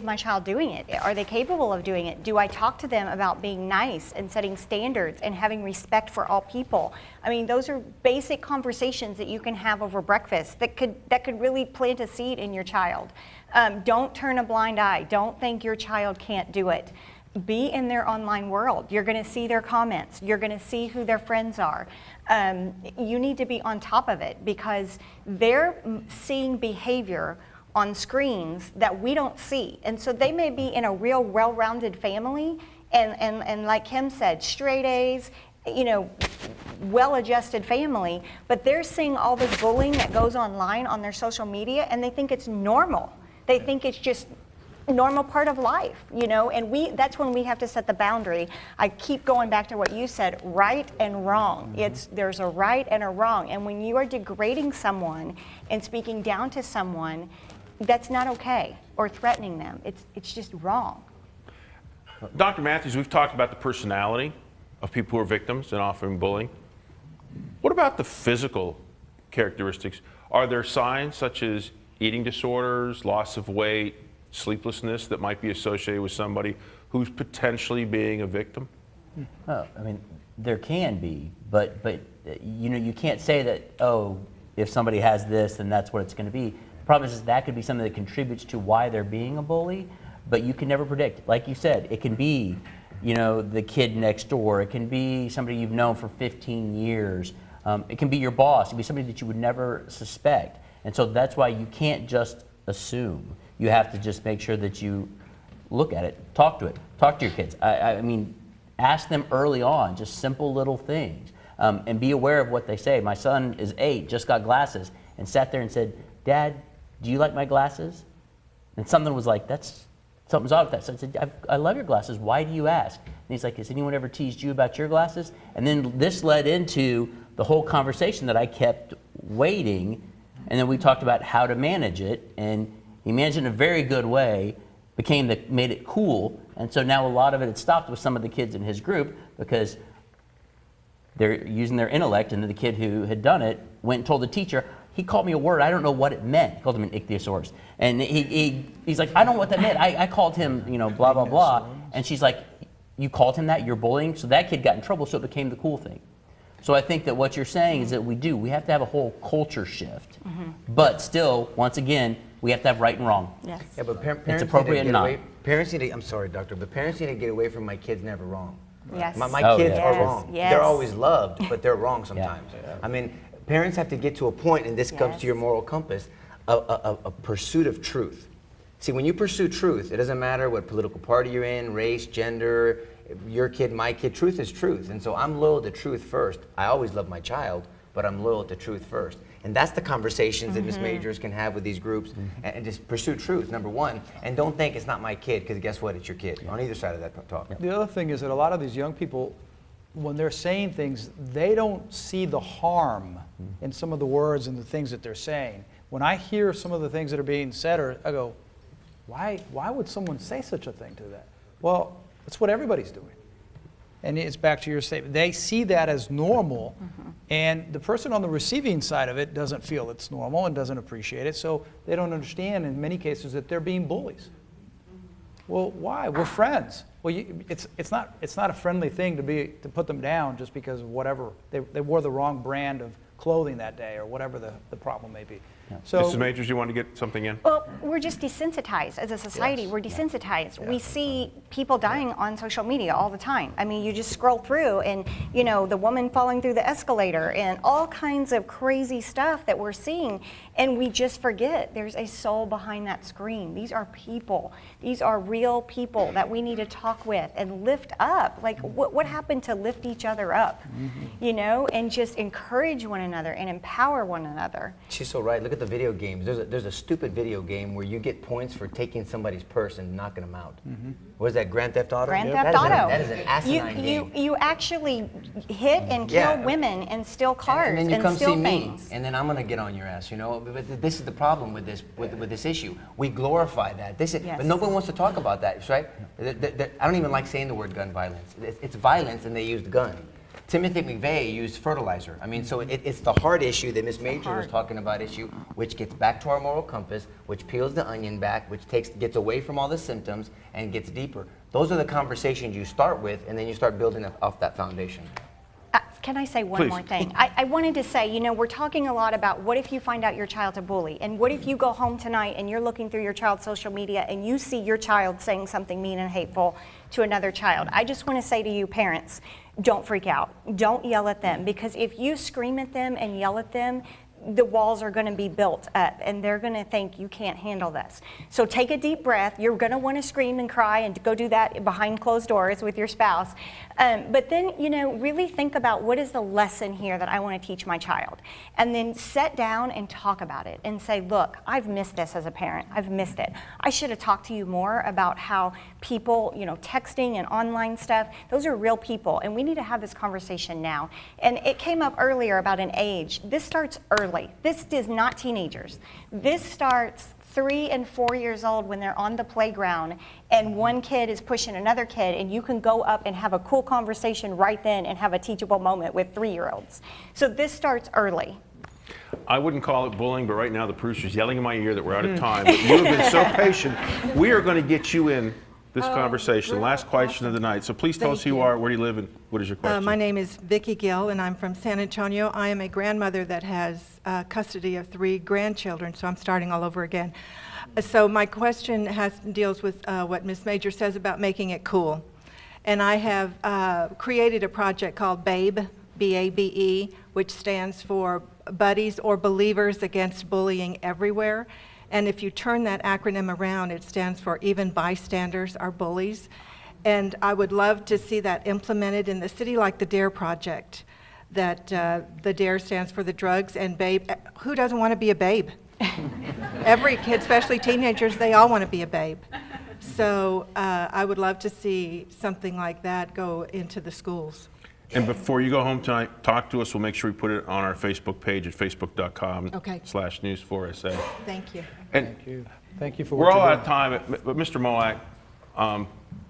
my child doing it? Are they capable of doing it? Do I talk to them about being nice and setting standards and having respect for all people? I mean, those are basic conversations that you can have over breakfast that could really plant a seed in your child. Don't turn a blind eye. Don't think your child can't do it. Be in their online world. You're going to see their comments. You're going to see who their friends are. You need to be on top of it because they're seeing behavior on screens that we don't see. And so they may be in a real well-rounded family and like Kim said, straight A's, you know, well-adjusted family, but they're seeing all this bullying that goes online on their social media and they think it's normal. They think it's just normal part of life, you know, and that's when we have to set the boundary. I keep going back to what you said, right and wrong. There's a right and a wrong. And when you are degrading someone and speaking down to someone, that's not okay, or threatening them. It's just wrong. Dr. Matthews, we've talked about the personality of people who are victims and offering bullying. What about the physical characteristics? Are there signs such as eating disorders, loss of weight, sleeplessness that might be associated with somebody who's potentially being a victim? Oh, I mean, there can be, but you know, you can't say that, oh, if somebody has this, then that's what it's going to be. The problem is that could be something that contributes to why they're being a bully, but you can never predict. Like you said, it can be, you know, the kid next door. It can be somebody you've known for 15 years. It can be your boss. It can be somebody that you would never suspect. And so that's why you can't just assume. You have to just make sure that you look at it, talk to it, talk to your kids. I mean, ask them early on, just simple little things, and be aware of what they say. My son is 8, just got glasses, and sat there and said, "Dad, do you like my glasses?" And something was like, something's odd with that. So I said, I love your glasses. Why do you ask? And he's like, has anyone ever teased you about your glasses? And then this led into the whole conversation that I kept waiting, and then we talked about how to manage it, and he managed it in a very good way, made it cool, and so now a lot of it had stopped with some of the kids in his group because they're using their intellect, and then the kid who had done it went and told the teacher, he called me a word, I don't know what it meant. He called him an ichthyosaurus. And he's like, I don't know what that meant. I called him, you know, blah, blah, blah. And she's like, you called him that? You're bullying? So that kid got in trouble, so it became the cool thing. So I think that what you're saying is that we have to have a whole culture shift. But still, once again, we have to have right and wrong. Yes. Yeah, but parents it's appropriate and not. Parents need to, I'm sorry, doctor, but parents need to get away from my kid's never wrong. Yes. My kids are wrong. Yes. They're always loved, but they're wrong sometimes. Yeah. I mean, parents have to get to a point, and this comes to your moral compass, a pursuit of truth. See, when you pursue truth, it doesn't matter what political party you're in, race, gender, your kid, my kid, truth is truth. And so I'm loyal to truth first. I always love my child, but I'm loyal to truth first. And that's the conversations that Ms. Majors can have with these groups and just pursue truth, number one. And don't think it's not my kid, because guess what? It's your kid on either side of that talk. The other thing is that a lot of these young people, when they're saying things, they don't see the harm in some of the words and the things that they're saying. When I hear some of the things that are being said, I go, why would someone say such a thing to that? Well, that's what everybody's doing. And it's back to your statement. They see that as normal, and the person on the receiving side of it doesn't feel it's normal and doesn't appreciate it, so they don't understand in many cases that they're being bullies. Well, why? We're friends. Well, it's not a friendly thing to put them down just because of whatever they wore the wrong brand of clothing that day or whatever the problem may be. So, Mrs. Majors, you want to get something in? Well, we're just desensitized as a society. Yes. We're desensitized. We see people dying on social media all the time. I mean, you just scroll through and, you know, the woman falling through the escalator and all kinds of crazy stuff that we're seeing. And we just forget there's a soul behind that screen. These are people. These are real people that we need to talk with and lift up. Like, what happened to lift each other up, you know, and just encourage one another and empower one another. She's so right. Look at the video games. There's a stupid video game where you get points for taking somebody's purse and knocking them out. What is that, Grand Theft Auto? Grand Theft Auto. That is an asinine game. You actually hit and kill women and steal cars and then you come steal see things. me, and then I'm going to get on your ass, you know? But this is the problem with this issue. We glorify that. But nobody wants to talk about that, right? I don't even like saying the word gun violence. It's violence, and they used gun. Timothy McVeigh used fertilizer. I mean, so it's the hard issue that Ms. Major was talking about, which gets back to our moral compass, which peels the onion back, which gets away from all the symptoms and gets deeper. Those are the conversations you start with, and then you start building off that foundation. Can I say one more thing? I wanted to say, you know, we're talking a lot about what if you find out your child's a bully, and what if you go home tonight and you're looking through your child's social media and you see your child saying something mean and hateful to another child. I just want to say to you parents, don't freak out. Don't yell at them, because if you scream at them and yell at them, the walls are going to be built up and they're going to think you can't handle this. So take a deep breath. You're going to want to scream and cry and go do that behind closed doors with your spouse. But then, you know, really think about what is the lesson here that I want to teach my child. And then sit down and talk about it and say, look, I've missed this as a parent. I've missed it. I should have talked to you more about how people, you know, texting and online stuff, those are real people. And we need to have this conversation now. And it came up earlier about an age. This starts early. This is not teenagers. This starts 3 and 4 years old when they're on the playground and one kid is pushing another kid, and you can go up and have a cool conversation right then and have a teachable moment with 3-year-olds. So this starts early. I wouldn't call it bullying, but right now the producer's yelling in my ear that we're out of time. But you have been so patient. We are going to get you in this conversation. Last question of the night. So please tell us who you are, where do you live, and what is your question? My name is Vicki Gill, and I'm from San Antonio. I am a grandmother that has custody of 3 grandchildren, so I'm starting all over again. So my question deals with what Ms. Major says about making it cool. And I have created a project called BABE, B-A-B-E, which stands for Buddies or Believers Against Bullying Everywhere. And if you turn that acronym around, it stands for Even Bystanders Are Bullies. And I would love to see that implemented in the city, like the DARE project, that the DARE stands for the drugs and babe. Who doesn't want to be a babe? Every kid, especially teenagers, they all want to be a babe. So I would love to see something like that go into the schools. And before you go home tonight, talk to us. We'll make sure we put it on our Facebook page at facebook.com/news4sa. Thank you. And Thank you. Thank you for we're what all you're out of time, but Mr. Moak,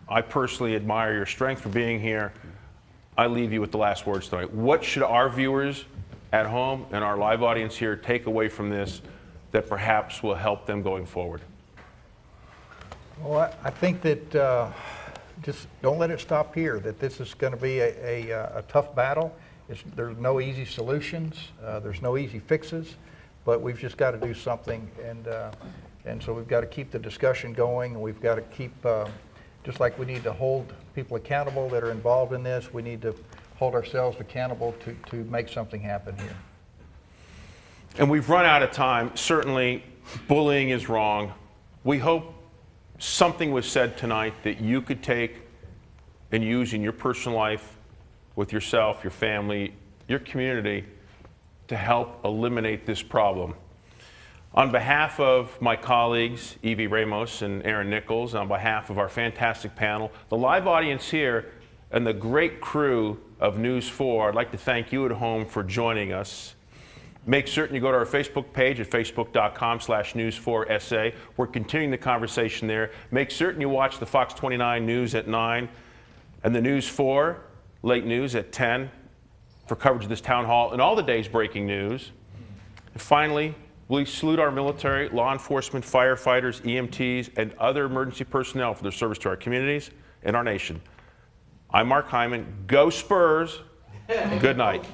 I personally admire your strength for being here. I leave you with the last words tonight. What should our viewers at home and our live audience here take away from this that perhaps will help them going forward? Well, I think that just don't let it stop here, that this is going to be a tough battle. There's no easy solutions. There's no easy fixes, but we've just got to do something. And so we've got to keep the discussion going, and we've got to keep, just like we need to hold people accountable that are involved in this, we need to hold ourselves accountable to make something happen here. And we've run out of time. Certainly, bullying is wrong. We hope something was said tonight that you could take and use in your personal life with yourself, your family, your community to help eliminate this problem. On behalf of my colleagues, Evie Ramos and Aaron Nichols, on behalf of our fantastic panel, the live audience here, and the great crew of News 4, I'd like to thank you at home for joining us. Make certain you go to our Facebook page at facebook.com/news4sa. We're continuing the conversation there. Make certain you watch the Fox 29 News at 9 and the News 4 late news at 10 for coverage of this town hall and all the day's breaking news. And finally, we salute our military, law enforcement, firefighters, EMTs, and other emergency personnel for their service to our communities and our nation. I'm Mark Hyman. Go Spurs. Good night.